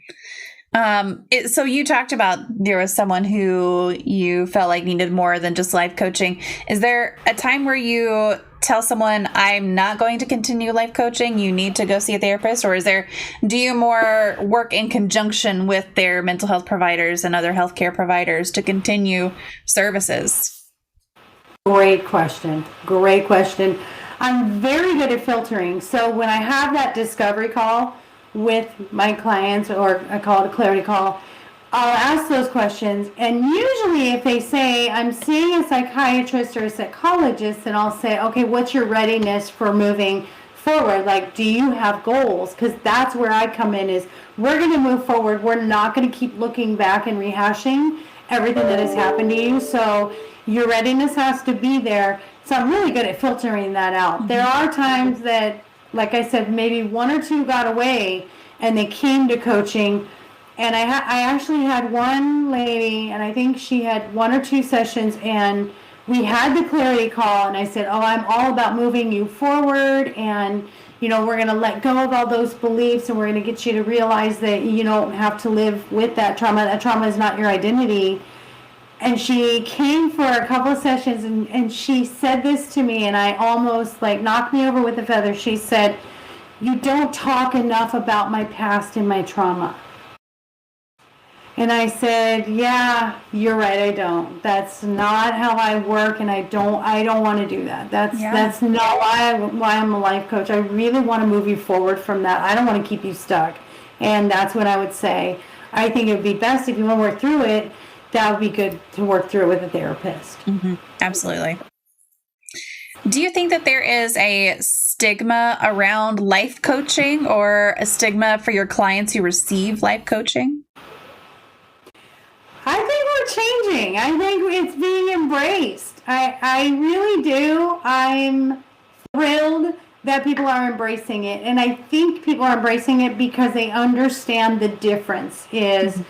So you talked about there was someone who you felt like needed more than just life coaching. Is there a time where you tell someone, I'm not going to continue life coaching, you need to go see a therapist? Or do you more work in conjunction with their mental health providers and other healthcare providers to continue services? Great question. I'm very good at filtering. So when I have that discovery call with my clients, or I call it a clarity call, I'll ask those questions. And usually if they say, I'm seeing a psychiatrist or a psychologist, then I'll say, okay, what's your readiness for moving forward? Like, do you have goals? Because that's where I come in, is we're going to move forward. We're not going to keep looking back and rehashing everything that has happened to you. So your readiness has to be there. So I'm really good at filtering that out. Mm-hmm. There are times that, like I said, maybe one or two got away and they came to coaching. And I actually had one lady, and I think she had one or two sessions, and we had the clarity call, and I said, I'm all about moving you forward, and, we're going to let go of all those beliefs, and we're going to get you to realize that you don't have to live with that trauma. That trauma is not your identity. And she came for a couple of sessions, and she said this to me, and I almost knocked me over with a feather. She said, you don't talk enough about my past and my trauma. And I said, yeah, you're right, I don't. That's not how I work, and I don't want to do that. That's not why I'm a life coach. I really want to move you forward from that. I don't want to keep you stuck. And that's what I would say. I think it would be best if you want to work through it, that would be good to work through it with a therapist. Mm-hmm. Absolutely. Do you think that there is a stigma around life coaching, or a stigma for your clients who receive life coaching? I think we're changing. I think it's being embraced. I really do. I'm thrilled that people are embracing it. And I think people are embracing it because they understand the difference is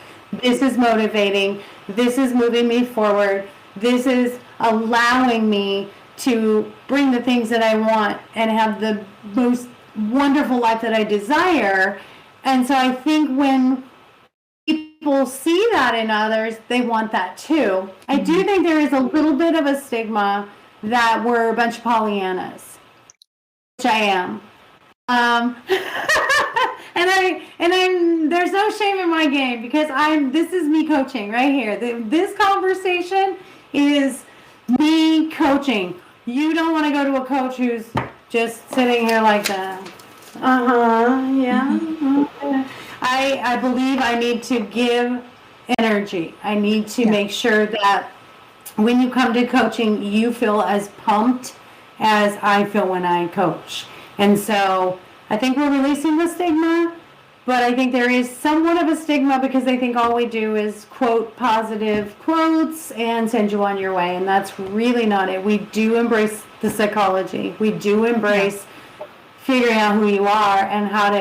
this is motivating. This is moving me forward. This is allowing me to bring the things that I want and have the most wonderful life that I desire. And so I think when people see that in others, they want that too. I do think there is a little bit of a stigma that we're a bunch of Pollyannas, which I am. And there's no shame in my game, because this is me coaching right here. This conversation is me coaching. You don't want to go to a coach who's just sitting here like that. Yeah. Okay. I believe I need to give energy. I need to make sure that when you come to coaching, you feel as pumped as I feel when I coach. And so I think we're releasing the stigma, but I think there is somewhat of a stigma because they think all we do is quote positive quotes and send you on your way. And that's really not it. We do embrace the psychology. We do embrace figuring out who you are and how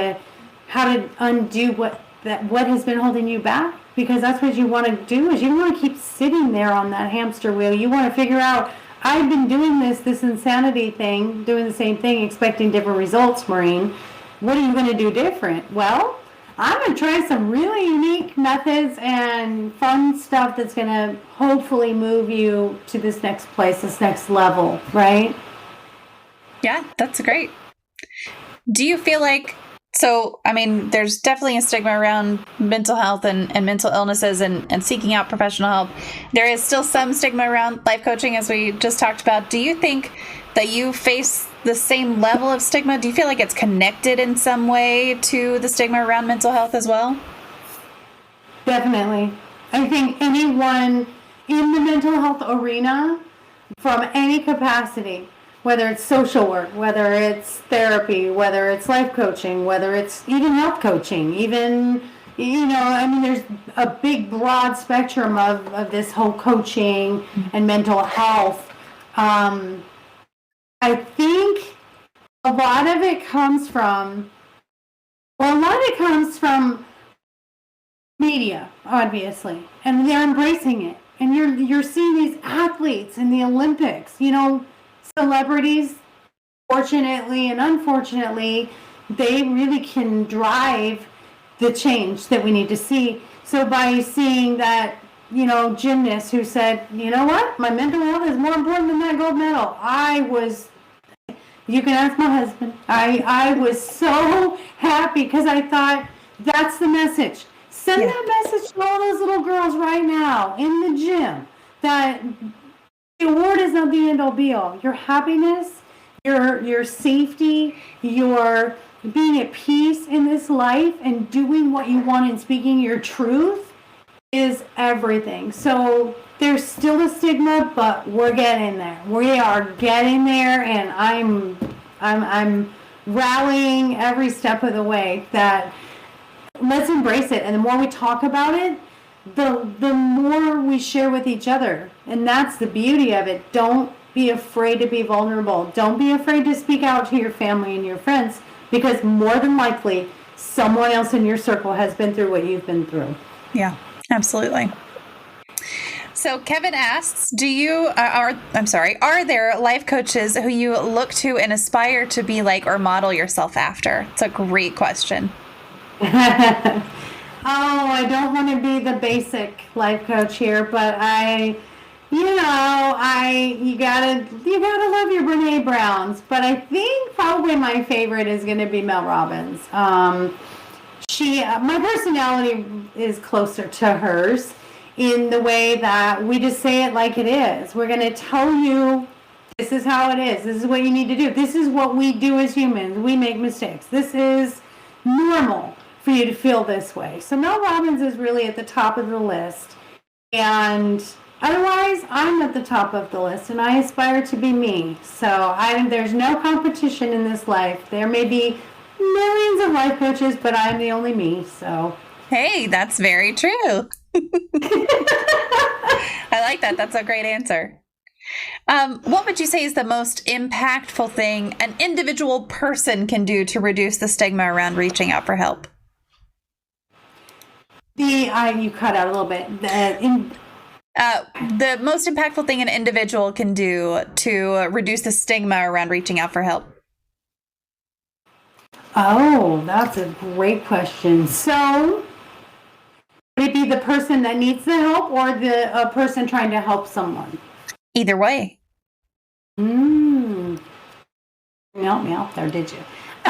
how to undo what has been holding you back, because that's what you want to do. Is you don't want to keep sitting there on that hamster wheel. You want to figure out, I've been doing this insanity thing, doing the same thing, expecting different results, Maureen. What are you going to do different? Well, I'm going to try some really unique methods and fun stuff that's going to hopefully move you to this next place, this next level, right? Yeah, that's great. Do you feel like, so, I mean, there's definitely a stigma around mental health and mental illnesses and seeking out professional help. There is still some stigma around life coaching, as we just talked about. Do you think that you face the same level of stigma? Do you feel like it's connected in some way to the stigma around mental health as well? Definitely. I think anyone in the mental health arena, from any capacity, whether it's social work, whether it's therapy, whether it's life coaching, whether it's even health coaching, even, there's a big broad spectrum of this whole coaching and mental health. I think a lot of it comes from media, obviously, and they're embracing it. And you're seeing these athletes in the Olympics, celebrities, fortunately and unfortunately, they really can drive the change that we need to see. So by seeing that, gymnast who said, you know what, my mental health is more important than that gold medal. You can ask my husband. I was so happy because I thought, that's the message. Send that message to all those little girls right now in the gym, that the award is not the end-all be-all. Your happiness, your safety, your being at peace in this life and doing what you want and speaking your truth is everything. So there's still a stigma, but we're getting there. We are getting there, and I'm rallying every step of the way that let's embrace it. And the more we talk about it, the more we share with each other. And that's the beauty of it. Don't be afraid to be vulnerable. Don't be afraid to speak out to your family and your friends, because more than likely someone else in your circle has been through what you've been through. Yeah, absolutely. So Kevin asks, are there life coaches who you look to and aspire to be like or model yourself after? It's a great question. I don't want to be the basic life coach here, but you gotta love your Brene Browns. But I think probably my favorite is going to be Mel Robbins. My personality is closer to hers in the way that we just say it like it is. We're going to tell you, this is how it is. This is what you need to do. This is what we do as humans. We make mistakes. This is normal for you to feel this way. So Mel Robbins is really at the top of the list. And otherwise, I'm at the top of the list, and I aspire to be me. So there's no competition in this life. There may be millions of life coaches, but I'm the only me. So hey, that's very true. I like that. That's a great answer. What would you say is the most impactful thing an individual person can do to reduce the stigma around reaching out for help? You cut out a little bit. The most impactful thing an individual can do to reduce the stigma around reaching out for help. Oh, that's a great question. So, would it be the person that needs the help or a person trying to help someone? Either way. You helped me out there, did you?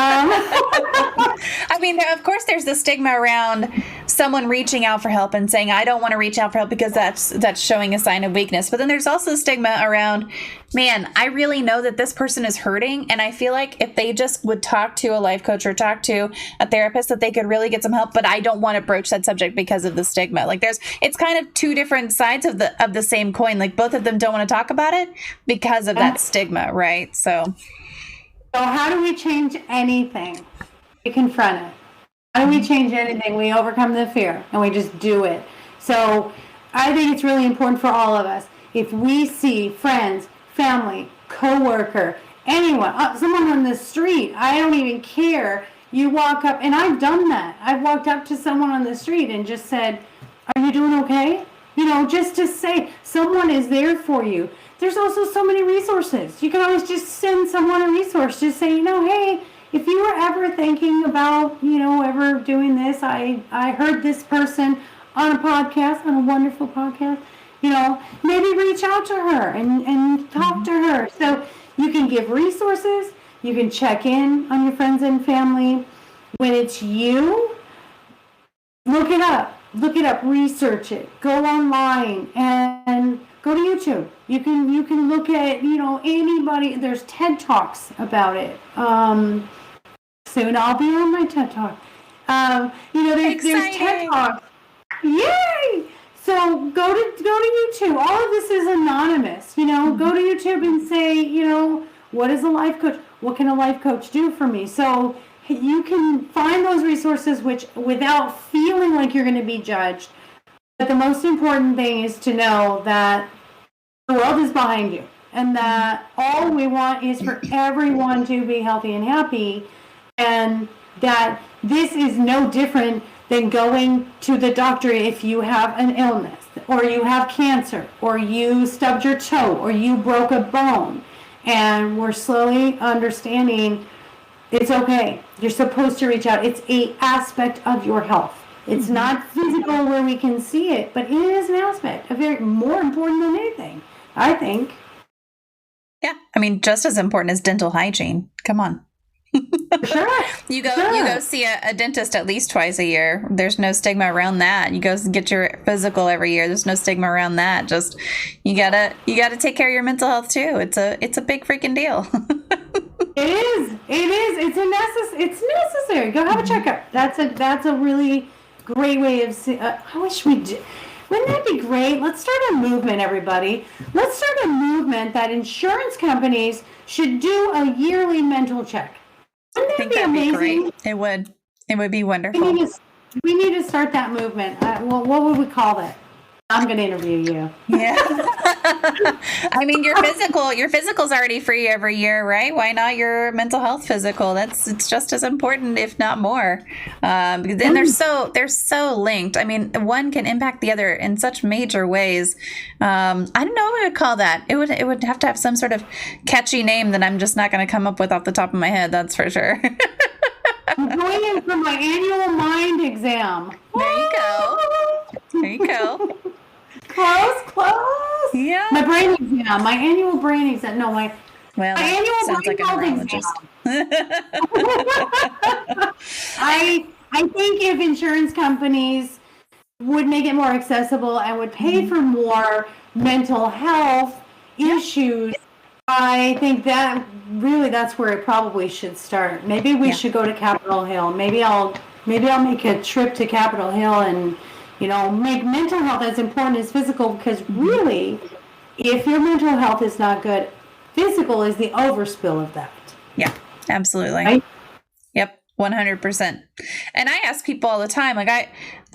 I mean, of course, there's the stigma around someone reaching out for help and saying, I don't want to reach out for help because that's showing a sign of weakness. But then there's also stigma around, man, I really know that this person is hurting. And I feel like if they just would talk to a life coach or talk to a therapist, that they could really get some help. But I don't want to broach that subject because of the stigma. Like it's kind of two different sides of the same coin. Like both of them don't want to talk about it because of that stigma, right? So how do we change anything? We confront it. How do we change anything? We overcome the fear and we just do it. So I think it's really important for all of us. If we see friends, family, coworker, anyone, someone on the street, I don't even care You walk up, and I've done that. I've walked up to someone on the street and just said, "Are you doing okay?" Just to say someone is there for you. There's also so many resources. You can always just send someone a resource. Just say, hey, if you were ever thinking about, ever doing this, I heard this person on a podcast, on a wonderful podcast, maybe reach out to her and talk to her. So you can give resources. You can check in on your friends and family. When it's you, look it up, research it, go online and go to YouTube. You can look at, anybody. There's TED Talks about it. Soon I'll be on my TED Talk. There's TED Talks. Yay! So go to YouTube. All of this is anonymous. Go to YouTube and say, what is a life coach? What can a life coach do for me? So you can find those resources without feeling like you're going to be judged. But the most important thing is to know that the world is behind you, and that all we want is for everyone to be healthy and happy, and that this is no different than going to the doctor if you have an illness, or you have cancer, or you stubbed your toe, or you broke a bone. And we're slowly understanding it's okay. You're supposed to reach out. It's an aspect of your health. It's not physical where we can see it, but it is an aspect, more important than anything, I think. Yeah, just as important as dental hygiene. Come on. Sure. You go see a dentist at least twice a year. There's no stigma around that. You go get your physical every year. There's no stigma around that. Just you gotta take care of your mental health too. It's a big freaking deal. It is. It's necessary. Go have a checkup. That's a really great way of seeing. I wish we did. Wouldn't that be great? Let's start a movement, everybody. Let's start a movement that insurance companies should do a yearly mental check. Wouldn't that be amazing? Be great. It would be wonderful. We need to start that movement. What would we call that? I'm going to interview you. Yeah. Your physical's already free every year, right? Why not your mental health physical? It's just as important, if not more. Because then they're so linked. One can impact the other in such major ways. I don't know what I would call that. It would have to have some sort of catchy name that I'm just not going to come up with off the top of my head. That's for sure. I'm going in for my annual mind exam. There you go. Close. Yeah. My brain exam. My annual brain exam. No, my annual sounds brain like a neurologist. I think if insurance companies would make it more accessible and would pay for more mental health issues, I think that's where it probably should start. Maybe we should go to Capitol Hill. Maybe I'll make a trip to Capitol Hill and make mental health as important as physical, because really, if your mental health is not good, physical is the overspill of that. Yeah, absolutely. Right? Yep, 100%. And I ask people all the time,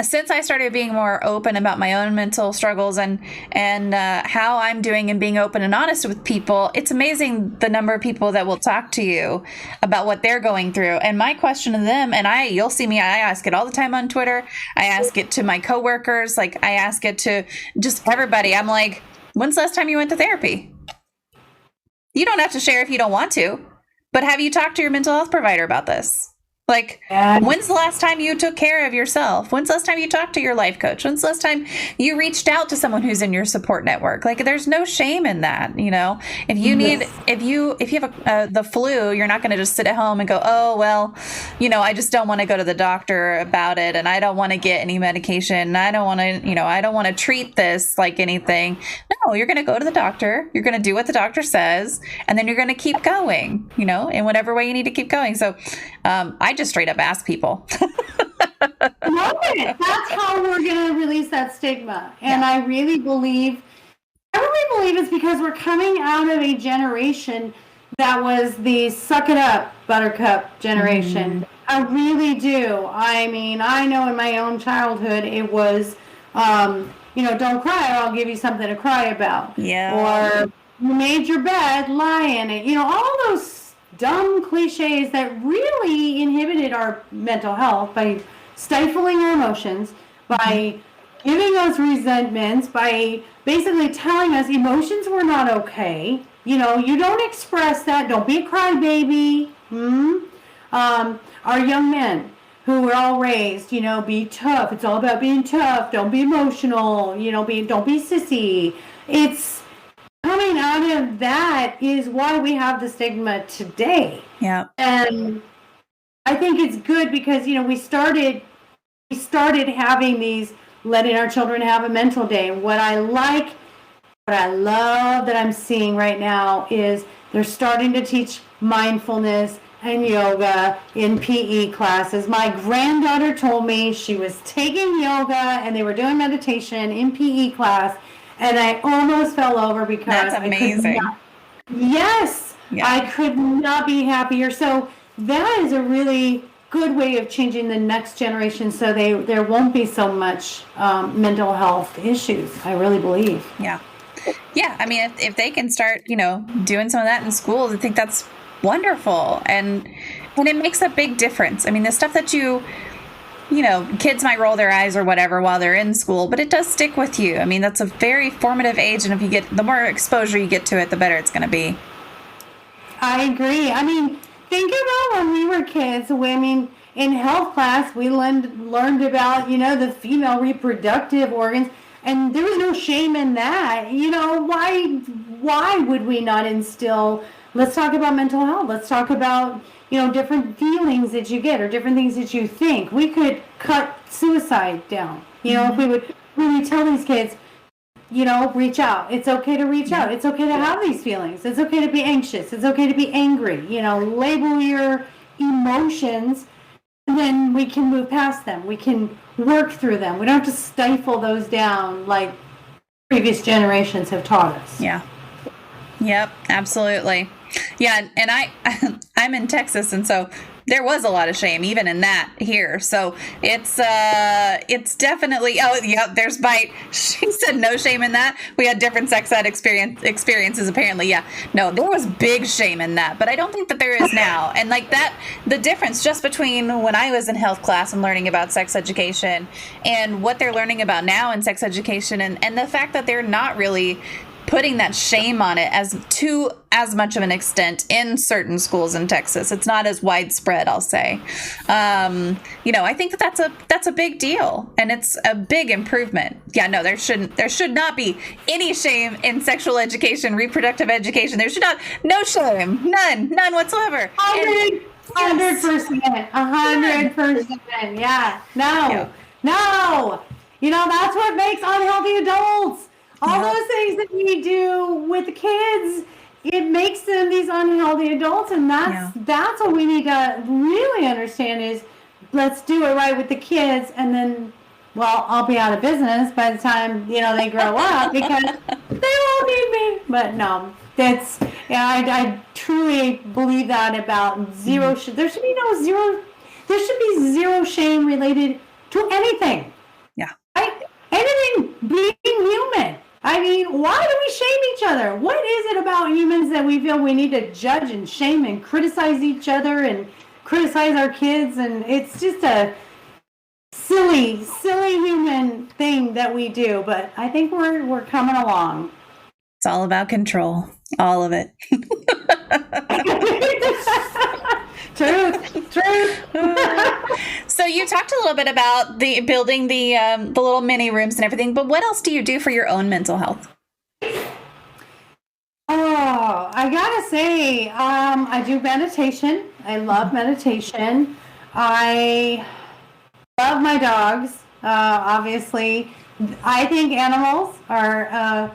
since I started being more open about my own mental struggles and how I'm doing and being open and honest with people, it's amazing the number of people that will talk to you about what they're going through. And my question to them, you'll see me, I ask it all the time on Twitter. I ask it to my coworkers. I ask it to just everybody. I'm like, when's the last time you went to therapy? You don't have to share if you don't want to, but have you talked to your mental health provider about this? When's the last time you took care of yourself? When's the last time you talked to your life coach? When's the last time you reached out to someone who's in your support network? There's no shame in that. If you need, if you have the flu, you're not going to just sit at home and go, oh, well, I just don't want to go to the doctor about it. And I don't want to get any medication. I don't want to, I don't want to treat this like anything. No, you're going to go to the doctor. You're going to do what the doctor says. And then you're going to keep going, in whatever way you need to keep going. So, I just straight up ask people. Love it. That's how we're going to release that stigma. And I really believe it's because we're coming out of a generation that was the suck it up buttercup generation. I really do. I know in my own childhood it was, don't cry or I'll give you something to cry about. Yeah. Or you made your bed, lie in it. All those dumb cliches that really inhibited our mental health by stifling our emotions, by giving us resentments, by basically telling us emotions were not okay. You know, you don't express that. Don't be a crybaby. Our young men who were all raised, you know, be tough. It's all about being tough. Don't be emotional. You know, don't be sissy. It's coming out of that is why we have the stigma today. Yeah. And I think it's good because, you know, we started having these, letting our children have a mental day. And what I love that I'm seeing right now is they're starting to teach mindfulness and yoga in PE classes. My granddaughter told me she was taking yoga and they were doing meditation in PE class, and I almost fell over because that's amazing. Yes, yeah. I could not be happier. So that is a really good way of changing the next generation, so there won't be so much mental health issues. I really believe. Yeah. I mean, if they can start, you know, doing some of that in schools, I think that's wonderful, and it makes a big difference. I mean, the stuff that you know, kids might roll their eyes or whatever while they're in school, but it does stick with you. I mean, that's a very formative age, and if you get the more exposure you get to it, the better it's going to be. I agree. I mean, think about when we were kids. In health class, we learned about, you know, the female reproductive organs, and there was no shame in that. You know, why would we not instill? Let's talk about mental health. Let's talk about, you know, different feelings that you get or different things that you think. We could cut suicide down. You know, if we would really tell these kids, you know, reach out. It's okay to reach out. It's okay to have these feelings. It's okay to be anxious. It's okay to be angry. You know, label your emotions, and then we can move past them. We can work through them. We don't have to stifle those down like previous generations have taught us. Yeah. Yep, absolutely. Yeah, and I'm in Texas, and so there was a lot of shame even in that here. So it's definitely, oh yeah, there's bite. She said no shame in that. We had different sex ed experiences apparently. Yeah, no, there was big shame in that, but I don't think that there is now. And like that, the difference just between when I was in health class and learning about sex education and what they're learning about now in sex education, and the fact that they're not really putting that shame on it as much of an extent in certain schools in Texas. It's not as widespread, I'll say. You know, I think that's a big deal, and it's a big improvement. Yeah, no, there should not be any shame in sexual education, reproductive education. There should no shame, none whatsoever. 100%, 100%. Yeah, no. You know, that's what makes unhealthy adults. All those things that we do with the kids, it makes them these unhealthy adults, and that's what we need to really understand is let's do it right with the kids, and then, well, I'll be out of business by the time, you know, they grow up because they won't need me. But no, I truly believe that about zero. There should be zero shame related to anything. Yeah. Anything being human. I mean, why do we shame each other? What is it about humans that we feel we need to judge and shame and criticize each other and criticize our kids? And it's just a silly human thing that we do. But I think we're coming along. It's all about control. All of it. Truth. So you talked a little bit about the building the little mini rooms and everything, but what else do you do for your own mental health? Oh, I gotta say, I do meditation. I love meditation. I love my dogs. Obviously, I think animals are a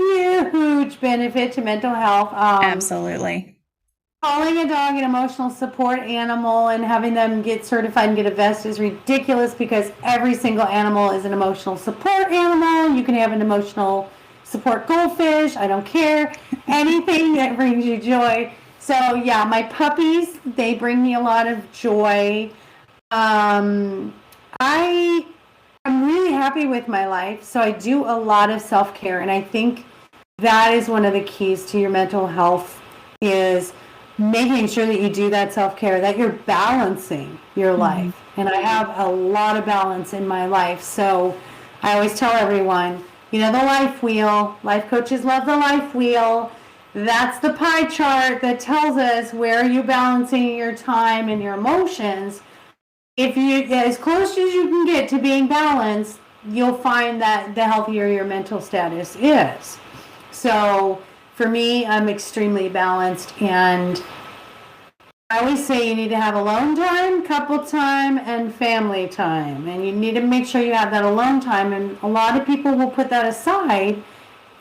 huge benefit to mental health. Absolutely. Calling a dog an emotional support animal and having them get certified and get a vest is ridiculous because every single animal is an emotional support animal. You can have an emotional support goldfish. I don't care. Anything that brings you joy. So yeah, my puppies, they bring me a lot of joy. I'm really happy with my life. So I do a lot of self-care, and I think that is one of the keys to your mental health is making sure that you do that self-care, that you're balancing your life. And I have a lot of balance in my life. So I always tell everyone, the life wheel, life coaches love the life wheel. That's the pie chart that tells us where are you balancing your time and your emotions. If you get as close as you can get to being balanced, you'll find that the healthier your mental status is. So for me, I'm extremely balanced, and I always say you need to have alone time, couple time, and family time. And you need to make sure you have that alone time. And a lot of people will put that aside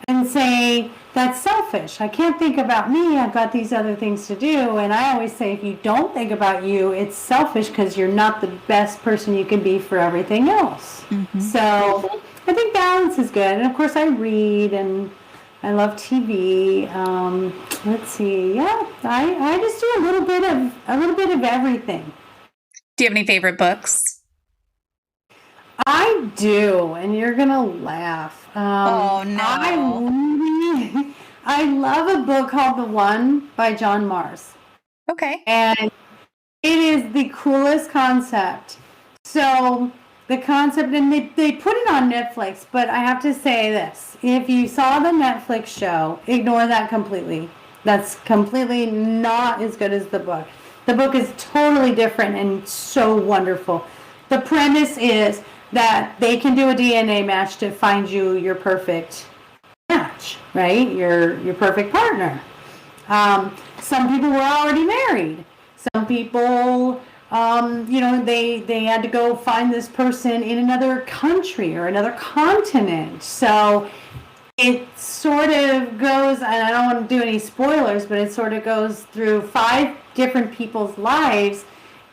and say, that's selfish. I can't think about me. I've got these other things to do. And I always say, if you don't think about you, it's selfish because you're not the best person you can be for everything else. So I think balance is good. And of course, I read and I love TV. Let's see. Yeah, I just do a little bit of everything. Do you have any favorite books? I do, and you're gonna laugh. Oh no! I love a book called The One by John Mars. Okay. And it is the coolest concept. So the concept, and they put it on Netflix, but I have to say this. If you saw the Netflix show, ignore that completely. That's completely not as good as the book. The book is totally different and so wonderful. The premise is that they can do a DNA match to find you your perfect match, right? Your perfect partner. Some people were already married. Some people, they had to go find this person in another country or another continent. So it sort of goes, and I don't want to do any spoilers, but it sort of goes through 5 different people's lives.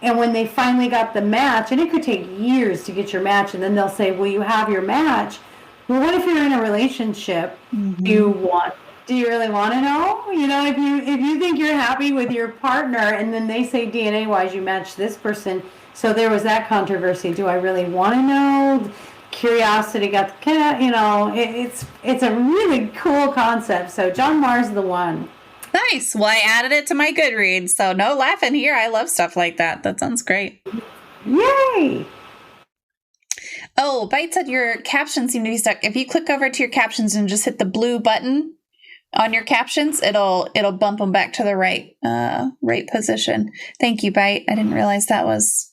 And when they finally got the match, and it could take years to get your match, and then they'll say, well, you have your match. Well, what if you're in a relationship? Do you really want to know? If you think you're happy with your partner, and then they say DNA-wise you match this person, so there was that controversy. Do I really want to know? Curiosity got the cat. It's a really cool concept. So John Mars, The One. Nice. Well, I added it to my Goodreads, so no laughing here. I love stuff like that. That sounds great. Yay! Oh, Bite said your captions seem to be stuck. If you click over to your captions and just hit the blue button on your captions, it'll bump them back to the right position. Thank you, Bite. I didn't realize those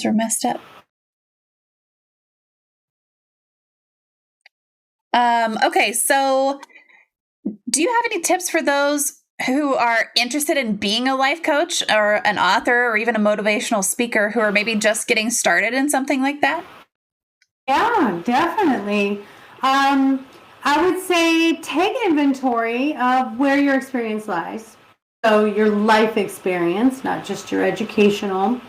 were messed up. Okay, so do you have any tips for those who are interested in being a life coach or an author or even a motivational speaker who are maybe just getting started in something like that? Yeah, definitely. I would say take inventory of where your experience lies. So your life experience, not just your educational,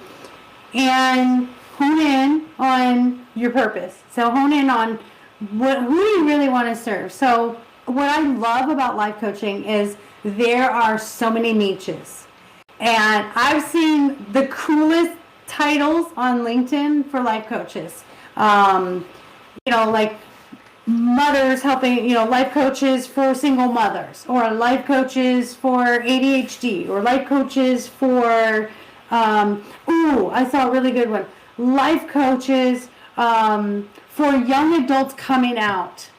and hone in on your purpose. So hone in on who you really want to serve. So what I love about life coaching is there are so many niches. And I've seen the coolest titles on LinkedIn for life coaches. Like mothers helping, life coaches for single mothers, or life coaches for ADHD, or life coaches for, I saw a really good one. Life coaches for young adults coming out.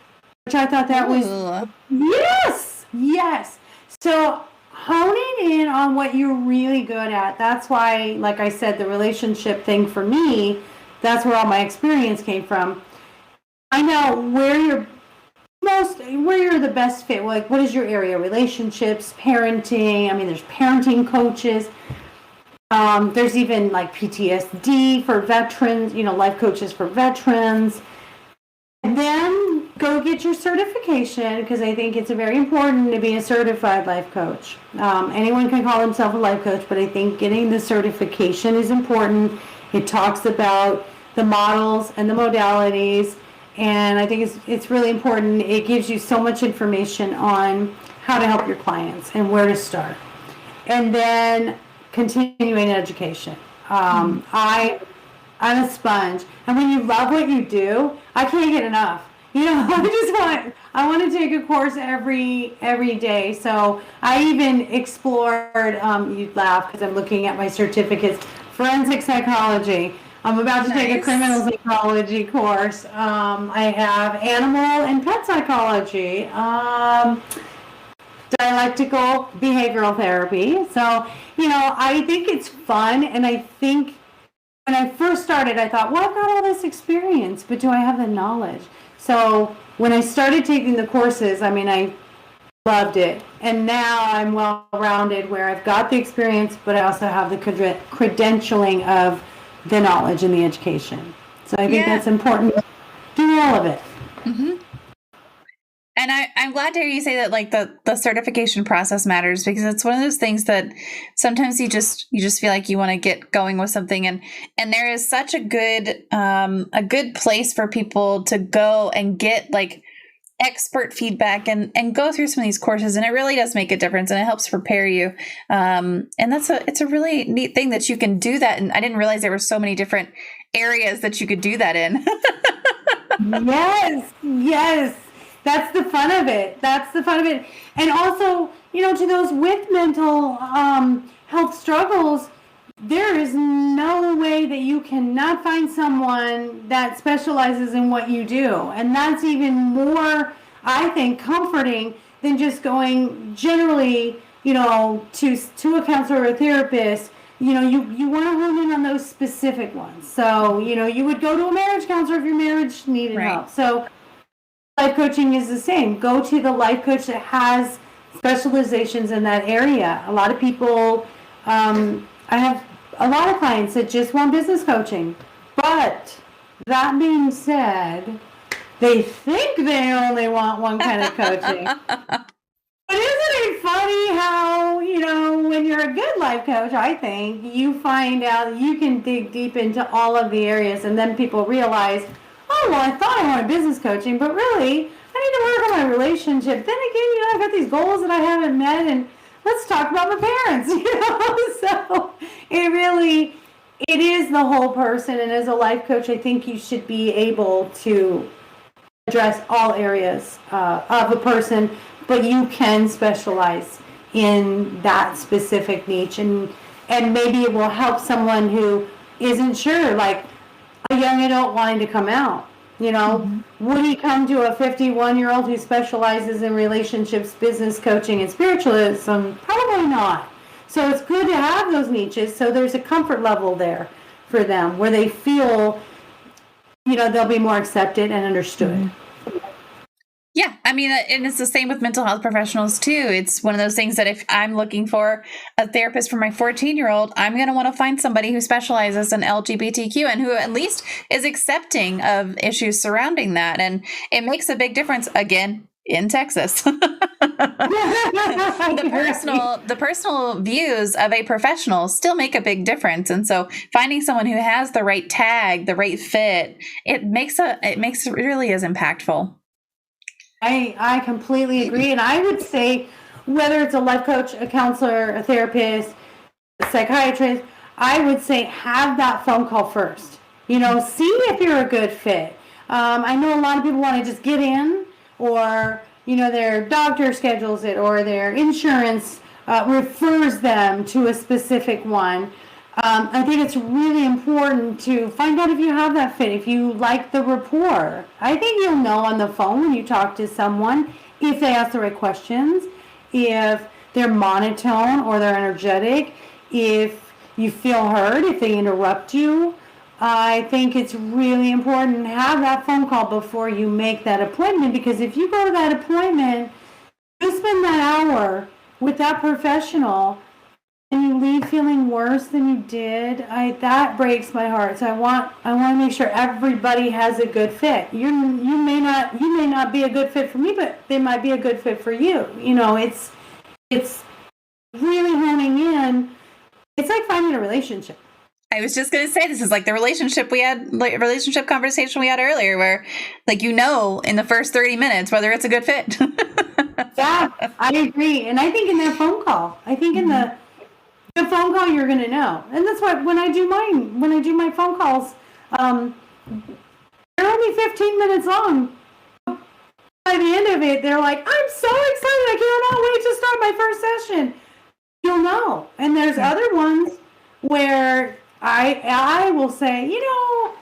Which I thought that was, yes. So honing in on what you're really good at. That's why, like I said, the relationship thing for me, that's where all my experience came from. Find out where you're the best fit. Like, what is your area? Relationships, parenting. I mean, there's parenting coaches. There's even like PTSD for veterans, life coaches for veterans. And then go get your certification, because I think it's very important to be a certified life coach. Anyone can call himself a life coach, but I think getting the certification is important. It talks about the models and the modalities, and I think it's really important. It gives you so much information on how to help your clients and where to start. And then continuing education. I'm a sponge. And when you love what you do, I can't get enough. I want to take a course every day. So I even explored, you'd laugh because I'm looking at my certificates, forensic psychology. I'm about to take a criminal psychology course. I have animal and pet psychology, dialectical behavioral therapy. So, I think it's fun. And I think when I first started, I thought, well, I've got all this experience, but do I have the knowledge? So when I started taking the courses, I loved it. And now I'm well-rounded where I've got the experience, but I also have the credentialing of the knowledge and the education. So I think that's important. Do all of it. Mm-hmm. And I'm glad to hear you say that, like the certification process matters, because it's one of those things that sometimes you just feel like you want to get going with something, and there is such a good place for people to go and get like expert feedback and go through some of these courses, and it really does make a difference, and it helps prepare you. And it's a really neat thing that you can do that. And I didn't realize there were so many different areas that you could do that in. Yes. That's the fun of it. And also, to those with mental health struggles, there is no way that you cannot find someone that specializes in what you do. And that's even more, I think, comforting than just going generally, to a counselor or a therapist. You want to hone in on those specific ones. So, you would go to a marriage counselor if your marriage needed help. So life coaching is the same. Go to the life coach that has specializations in that area. A lot of people, I have a lot of clients that just want business coaching. But that being said, they think they only want one kind of coaching. But isn't it funny how, when you're a good life coach, I think, you find out you can dig deep into all of the areas, and then people realize, oh, well, I thought I wanted business coaching, but really, I need to work on my relationship. Then again, I've got these goals that I haven't met, and let's talk about my parents, So it is the whole person, and as a life coach, I think you should be able to address all areas of a person, but you can specialize in that specific niche, and maybe it will help someone who isn't sure, like a young adult wanting to come out. Would he come to a 51-year-old who specializes in relationships, business coaching, and spiritualism? Probably not. So it's good to have those niches, so there's a comfort level there for them where they feel, they'll be more accepted and understood. Mm-hmm. Yeah, and it's the same with mental health professionals too. It's one of those things that if I'm looking for a therapist for my 14-year-old, I'm going to want to find somebody who specializes in LGBTQ and who at least is accepting of issues surrounding that. And it makes a big difference, again, in Texas. The personal views of a professional still make a big difference. And so finding someone who has the right tag, the right fit, it really is impactful. I completely agree. And I would say whether it's a life coach, a counselor, a therapist, a psychiatrist, I would say have that phone call first. See if you're a good fit. I know a lot of people want to just get in, or, their doctor schedules it, or their insurance refers them to a specific one. I think it's really important to find out if you have that fit, if you like the rapport. I think you'll know on the phone when you talk to someone if they ask the right questions, if they're monotone or they're energetic, if you feel heard, if they interrupt you. I think it's really important to have that phone call before you make that appointment, because if you go to that appointment, you spend that hour with that professional, and you leave feeling worse than you did, that breaks my heart. So I want to make sure everybody has a good fit. You may not be a good fit for me, but they might be a good fit for you. It's really honing in. It's like finding a relationship. I was just going to say, this is like the relationship conversation we had earlier, where in the first 30 minutes whether it's a good fit. Yeah, I agree. And I think in that phone call, in the phone call, you're going to know. And that's why when I do my phone calls, they're only 15 minutes long. by the end of it, they're like, I'm so excited. I cannot wait to start my first session. You'll know. And there's other ones where I will say, I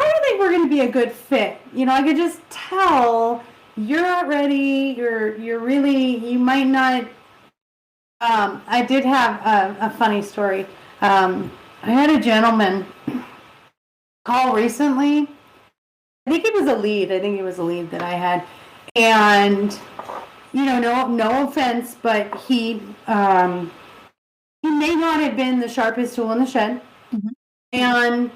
don't think we're going to be a good fit. I could just tell you're not ready. You might not. I did have a funny story. I had a gentleman call recently. I think it was a lead that I had. And, no offense, but he may not have been the sharpest tool in the shed. Mm-hmm. And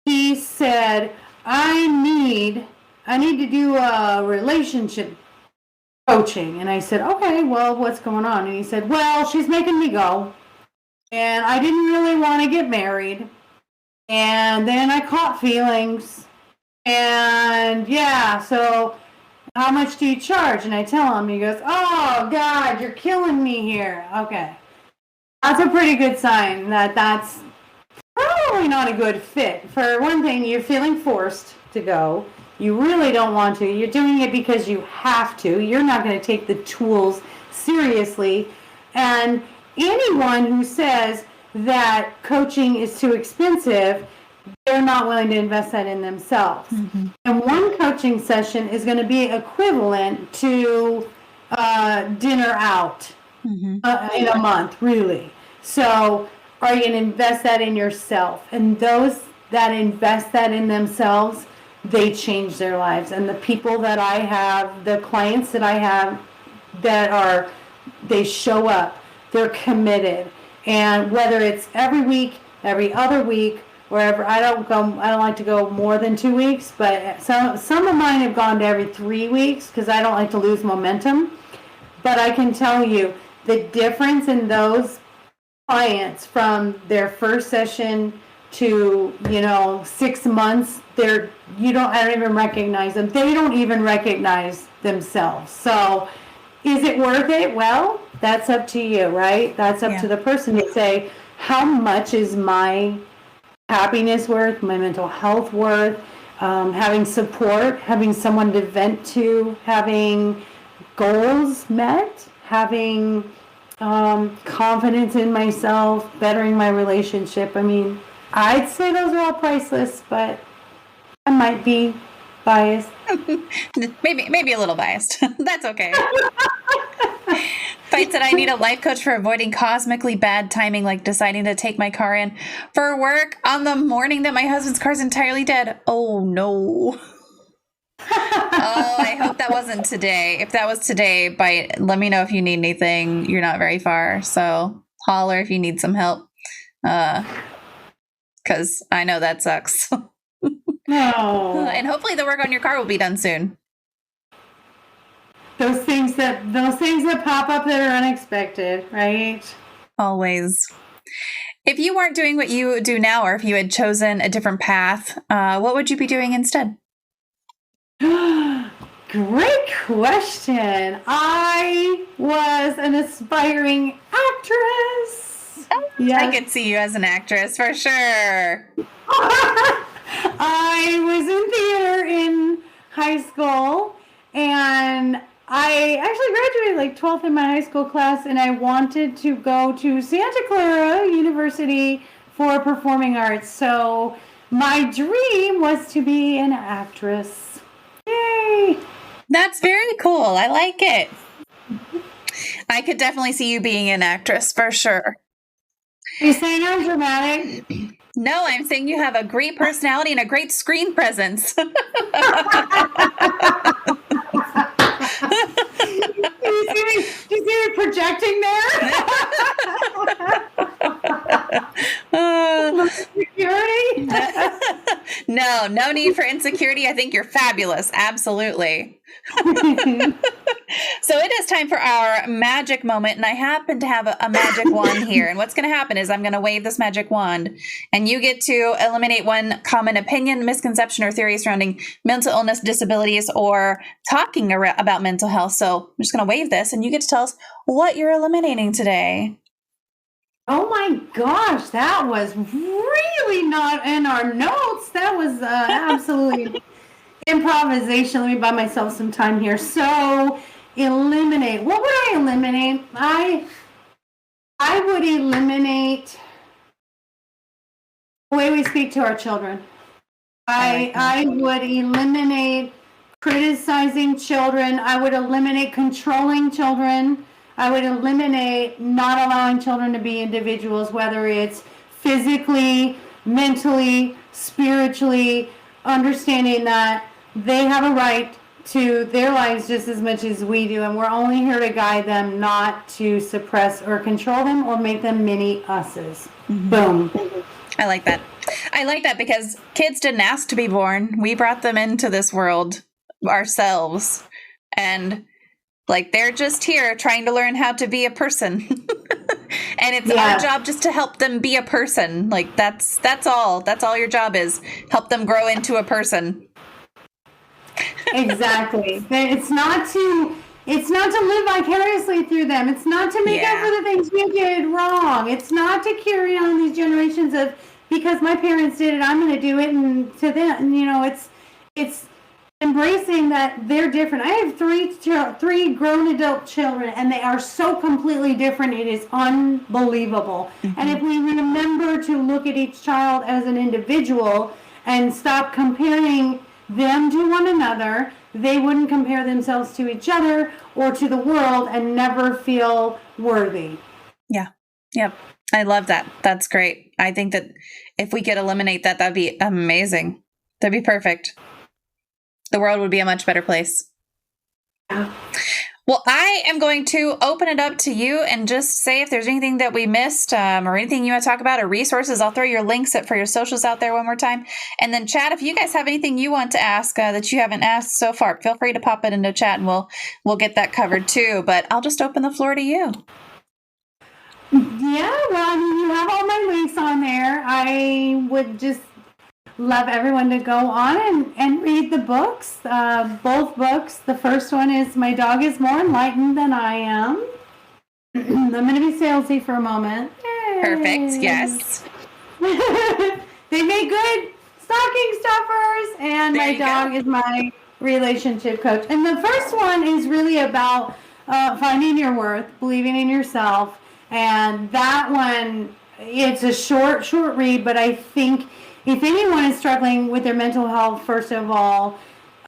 he said, I need to do a relationship coaching. And I said, okay, well, what's going on? And he said, well, she's making me go. And I didn't really want to get married. And then I caught feelings. And yeah, so how much do you charge? And I tell him, he goes, oh, God, you're killing me here. Okay. That's a pretty good sign that's probably not a good fit. For one thing, you're feeling forced to go. You really don't want to. You're doing it because you have to. You're not going to take the tools seriously. And anyone who says that coaching is too expensive, they're not willing to invest that in themselves. Mm-hmm. And one coaching session is going to be equivalent to dinner out in a month, really. So are you going to invest that in yourself? And those that invest that in themselves, they change their lives. And the people that I have, the clients that I have they show up, they're committed. And whether it's every week, every other week, wherever, I don't like to go more than 2 weeks, but some of mine have gone to every 3 weeks because I don't like to lose momentum. But I can tell you the difference in those clients from their first session to 6 months, I don't even recognize them. They don't even recognize themselves. So is it worth it? Well, that's up to you, right? That's up to the person to say, how much is my happiness worth, my mental health worth, having support, having someone to vent to, having goals met, having confidence in myself, bettering my relationship. I mean, I'd say those are all priceless, but I might be biased. maybe a little biased. That's okay. Fight said, I need a life coach for avoiding cosmically bad timing, like deciding to take my car in for work on the morning that my husband's car's entirely dead. Oh, no. Oh, I hope that wasn't today. If that was today, let me know if you need anything. You're not very far, so holler if you need some help. Because I know that sucks. No. And hopefully the work on your car will be done soon. Those things that pop up that are unexpected, right? Always. If you weren't doing what you do now, or if you had chosen a different path, what would you be doing instead? Great question. I was an aspiring actress. Yes. I could see you as an actress for sure. I was in theater in high school, and I actually graduated like 12th in my high school class, and I wanted to go to Santa Clara University for performing arts. So my dream was to be an actress. Yay! That's very cool. I like it. I could definitely see you being an actress for sure. Are you saying I'm dramatic? No, I'm saying you have a great personality and a great screen presence. Do you see me projecting there? Insecurity? No need for insecurity. I think you're fabulous. Absolutely. So it is time for our magic moment, and I happen to have a magic wand here. And what's going to happen is I'm going to wave this magic wand, and you get to eliminate one common opinion, misconception, or theory surrounding mental illness, disabilities, or talking about mental health. So I'm just going to wave this, and you get to tell us what you're eliminating today. Oh my gosh, that was really not in our notes. That was absolutely improvisation. Let me buy myself some time here. So eliminate. What would I eliminate? I would eliminate the way we speak to our children. I would eliminate criticizing children. I would eliminate controlling children. I would eliminate not allowing children to be individuals, whether it's physically, mentally, spiritually, understanding that they have a right to their lives just as much as we do, and we're only here to guide them, not to suppress or control them or make them mini us's. Mm-hmm. Boom. I like that. I like that because kids didn't ask to be born. We brought them into this world ourselves. And like, they're just here trying to learn how to be a person. And it's our job just to help them be a person. Like, that's all. That's all your job is. Help them grow into a person. Exactly. It's not to live vicariously through them. It's not to make up for the things you did wrong. It's not to carry on these generations of, because my parents did it, I'm going to do it, and to them, and, you know, it's embracing that they're different. I have three grown adult children, and they are so completely different. It is unbelievable. Mm-hmm. And if we remember to look at each child as an individual and stop comparing them to one another, they wouldn't compare themselves to each other or to the world and never feel worthy. Yeah. Yep. I love that. That's great. I think that if we could eliminate that, that'd be amazing. That'd be perfect. The world would be a much better place. Yeah. Well, I am going to open it up to you and just say if there's anything that we missed or anything you want to talk about or resources. I'll throw your links for your socials out there one more time. And then chat, if you guys have anything you want to ask that you haven't asked so far, feel free to pop it into chat and we'll get that covered too. But I'll just open the floor to you. Yeah, well, I mean, you have all my links on there. I would just love everyone to go on and read the books, both books. The first one is My Dog is More Enlightened Than I Am. I'm going to be salesy for a moment. Yay. Perfect, yes. They make good stocking stuffers, and my dog is my relationship coach. And the first one is really about finding your worth, believing in yourself. And that one, it's a short read, but I think if anyone is struggling with their mental health, first of all,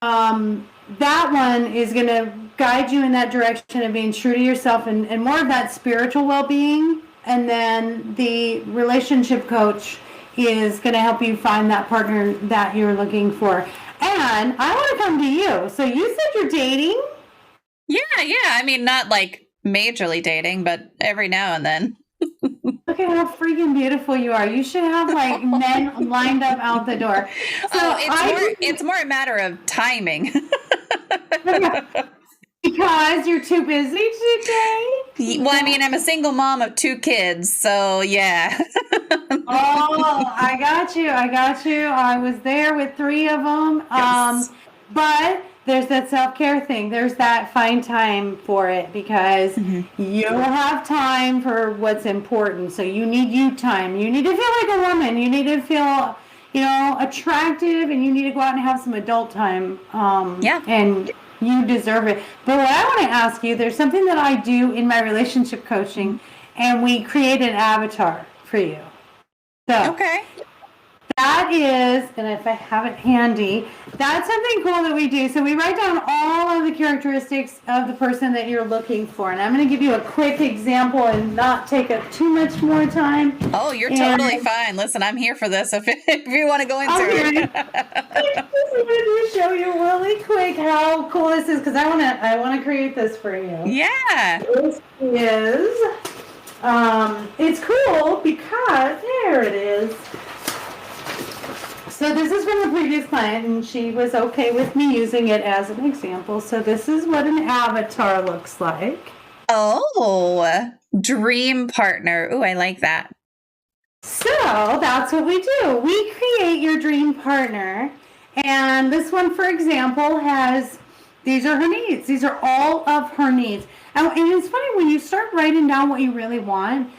that one is going to guide you in that direction of being true to yourself and more of that spiritual well-being. And then the relationship coach is going to help you find that partner that you're looking for. And I want to come to you. So you said you're dating? Yeah. I mean, not like majorly dating, but every now and then. Look at how freaking beautiful you are. You should have like men lined up out the door. So it's more a matter of timing. Because you're too busy today? Well, I mean, I'm a single mom of 2 kids, so yeah. Oh, I got you. I was there with 3 of them. Yes. But there's that self-care thing. There's that find time for it because you don't have time for what's important. So you need you time. You need to feel like a woman. You need to feel, attractive, and you need to go out and have some adult time. And you deserve it. But what I want to ask you, there's something that I do in my relationship coaching, and we create an avatar for you. So okay. That is, and if I have it handy, that's something cool that we do. So we write down all of the characteristics of the person that you're looking for. And I'm going to give you a quick example and not take up too much more time. Oh, you're totally fine. Listen, I'm here for this if you want to go into it. I just wanted to show you really quick how cool this is because I want to create this for you. Yeah. This is, it's cool because, there it is. So this is from the previous client, and she was okay with me using it as an example. So this is what an avatar looks like. Oh, dream partner. Ooh, I like that. So that's what we do. We create your dream partner. And this one, for example, these are her needs. These are all of her needs. And it's funny when you start writing down what you really want,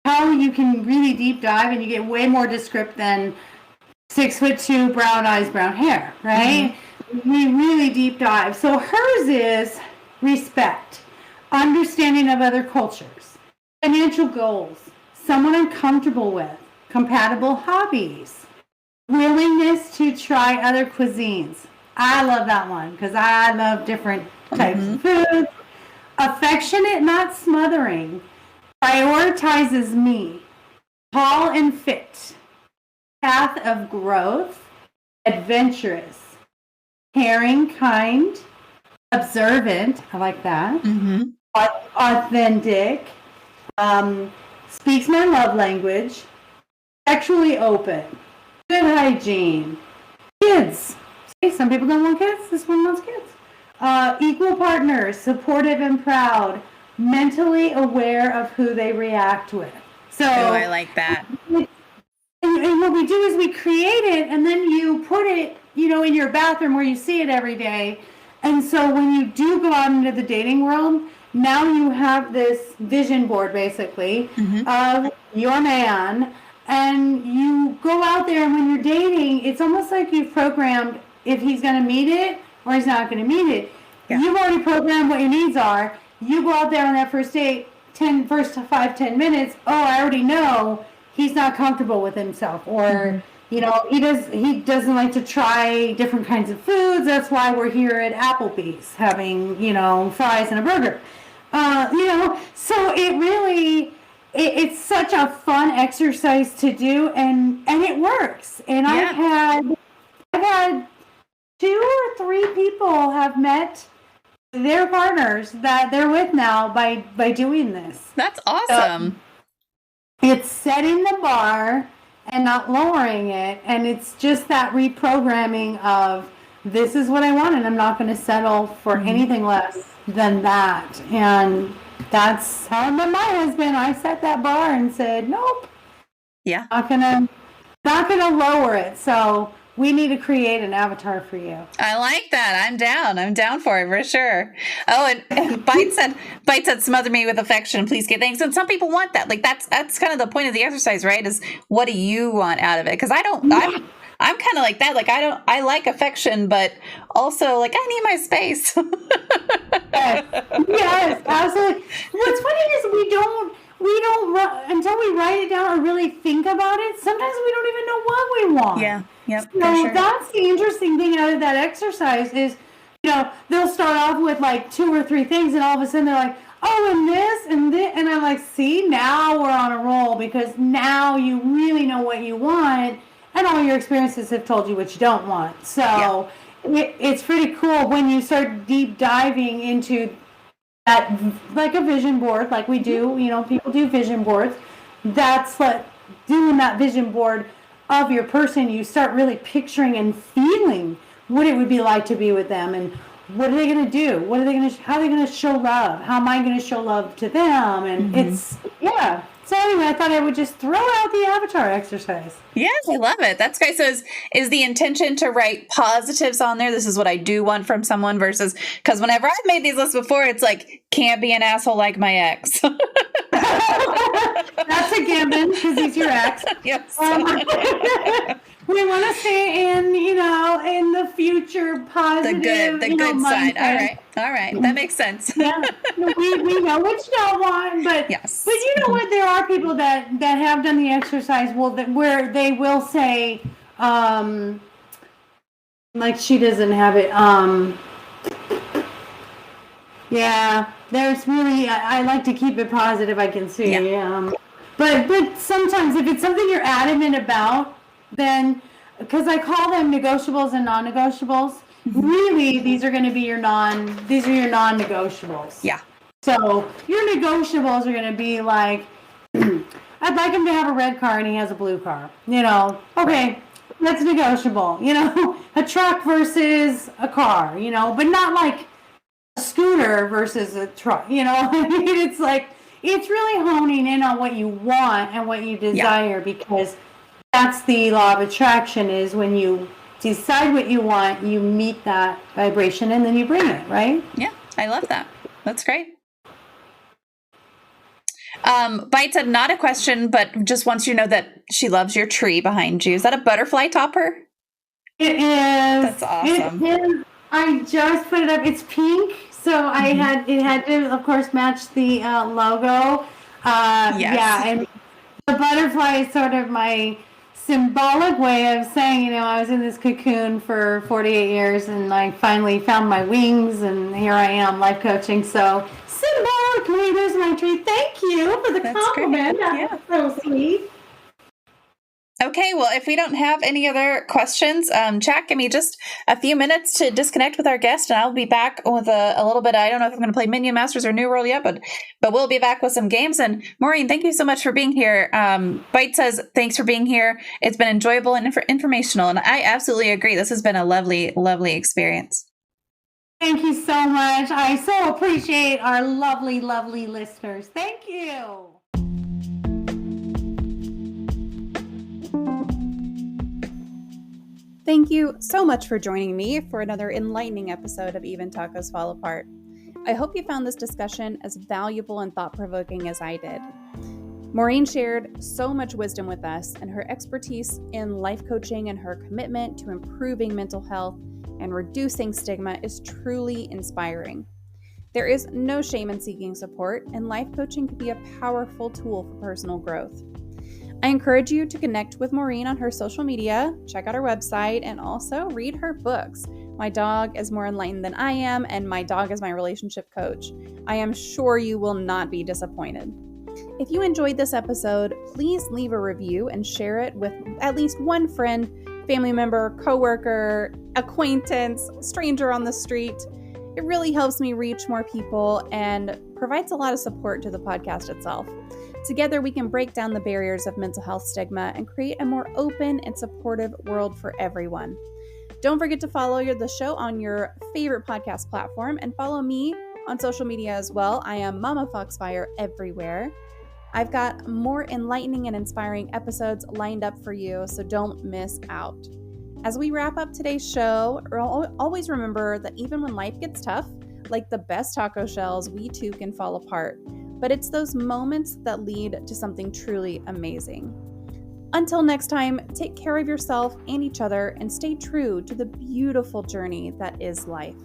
how you can really deep dive and you get way more descriptive than 6'2", brown eyes, brown hair, right? we really deep dive. So hers is respect, understanding of other cultures, financial goals, someone I'm comfortable with, compatible hobbies, willingness to try other cuisines. I love that one because I love different types of food. Affectionate, not smothering. Prioritizes me. Tall and fit. Path of growth. Adventurous. Caring, kind. Observant. I like that. Authentic. Speaks my love language. Sexually open. Good hygiene. Kids. See, some people don't want kids. This one wants kids. Equal partners. Supportive and proud. Mentally aware of who they react with. So I like that. And what we do is we create it, and then you put it, in your bathroom where you see it every day. And so when you do go out into the dating world, now you have this vision board, basically, of your man. And you go out there, and when you're dating, it's almost like you've programmed if he's going to meet it or he's not going to meet it. Yeah. You've already programmed what your needs are. You go out there on that first date, first 5-10 minutes. Oh, I already know he's not comfortable with himself, or he doesn't like to try different kinds of foods. That's why we're here at Applebee's having fries and a burger. So it really. It's such a fun exercise to do, and it works. And yeah. I've had 2 or 3 people have met their partners that they're with now by doing this. That's awesome. So it's setting the bar and not lowering it, and it's just that reprogramming of this is what I want, and I'm not going to settle for anything less than that. And that's how I met my husband. I set that bar and said, nope. Yeah. Not gonna lower it. So we need to create an avatar for you. I like that. I'm down for it for sure. Oh, and Bite said, smother me with affection, please get things. And some people want that. Like that's kind of the point of the exercise, right? Is what do you want out of it? Because I'm kind of like that. Like I like affection, but also like I need my space. Yes, absolutely. What's funny is we don't until we write it down or really think about it. Sometimes we don't even know what we want. Yeah. Yep. So sure. That's the interesting thing out of that exercise is, they'll start off with like 2 or 3 things, and all of a sudden they're like, oh, and this and this, and I'm like, see, now we're on a roll because now you really know what you want. And all your experiences have told you what you don't want. So it's pretty cool when you start deep diving into that, like a vision board, like we do. People do vision boards. That's like doing that vision board of your person. You start really picturing and feeling what it would be like to be with them, and what are they going to do? How are they going to show love? How am I going to show love to them? And it's. So anyway, I thought I would just throw out the avatar exercise. Yes, I love it. That's great. So is the intention to write positives on there? This is what I do want from someone versus, because whenever I've made these lists before, it's like, can't be an asshole like my ex. That's a given because he's your ex. Yes. We want to stay in the future positive. The good side. All right. That makes sense. Yeah. We know what you don't want, but yes. But you know what? There are people that have done the exercise where they will say, like she doesn't have it. Yeah. There's really, I like to keep it positive. I can see. Yeah. But sometimes if it's something you're adamant about, then, because I call them negotiables and non-negotiables, really these are going to be your non-negotiables. Yeah. So your negotiables are going to be like, I'd like him to have a red car and he has a blue car. Okay, that's negotiable. A truck versus a car. But not like a scooter versus a truck. It's like, it's really honing in on what you want and what you desire, because that's the law of attraction, is when you decide what you want, you meet that vibration and then you bring it, right? Yeah, I love that. That's great. Bite said, not a question, but just wants you to know that she loves your tree behind you. Is that a butterfly topper? It is. That's awesome. It is. I just put it up. It's pink, so it had to, of course, match the logo. Yes. Yeah, and the butterfly is sort of my symbolic way of saying, I was in this cocoon for 48 years, and I finally found my wings, and here I am, life coaching. So symbolically, there's my tree. Thank you for the compliment. Great. That's so sweet. Okay, well, if we don't have any other questions, chat, give me just a few minutes to disconnect with our guest, and I'll be back with a little bit. I don't know if I'm going to play Minion Masters or New World yet, but we'll be back with some games. And Maureen, thank you so much for being here. Bite says, thanks for being here. It's been enjoyable and informational, and I absolutely agree. This has been a lovely, lovely experience. Thank you so much. I so appreciate our lovely, lovely listeners. Thank you. Thank you so much for joining me for another enlightening episode of Even Tacos Fall Apart. I hope you found this discussion as valuable and thought-provoking as I did. Maureen shared so much wisdom with us, and her expertise in life coaching and her commitment to improving mental health and reducing stigma is truly inspiring. There is no shame in seeking support, and life coaching can be a powerful tool for personal growth. I encourage you to connect with Maureen on her social media, check out her website, and also read her books. My dog is more enlightened than I am, and my dog is my relationship coach. I am sure you will not be disappointed. If you enjoyed this episode, please leave a review and share it with at least one friend, family member, coworker, acquaintance, stranger on the street. It really helps me reach more people and provides a lot of support to the podcast itself. Together, we can break down the barriers of mental health stigma and create a more open and supportive world for everyone. Don't forget to follow the show on your favorite podcast platform and follow me on social media as well. I am MommaFoxFire everywhere. I've got more enlightening and inspiring episodes lined up for you, so don't miss out. As we wrap up today's show, always remember that even when life gets tough, like the best taco shells, we too can fall apart. But it's those moments that lead to something truly amazing. Until next time, take care of yourself and each other and stay true to the beautiful journey that is life.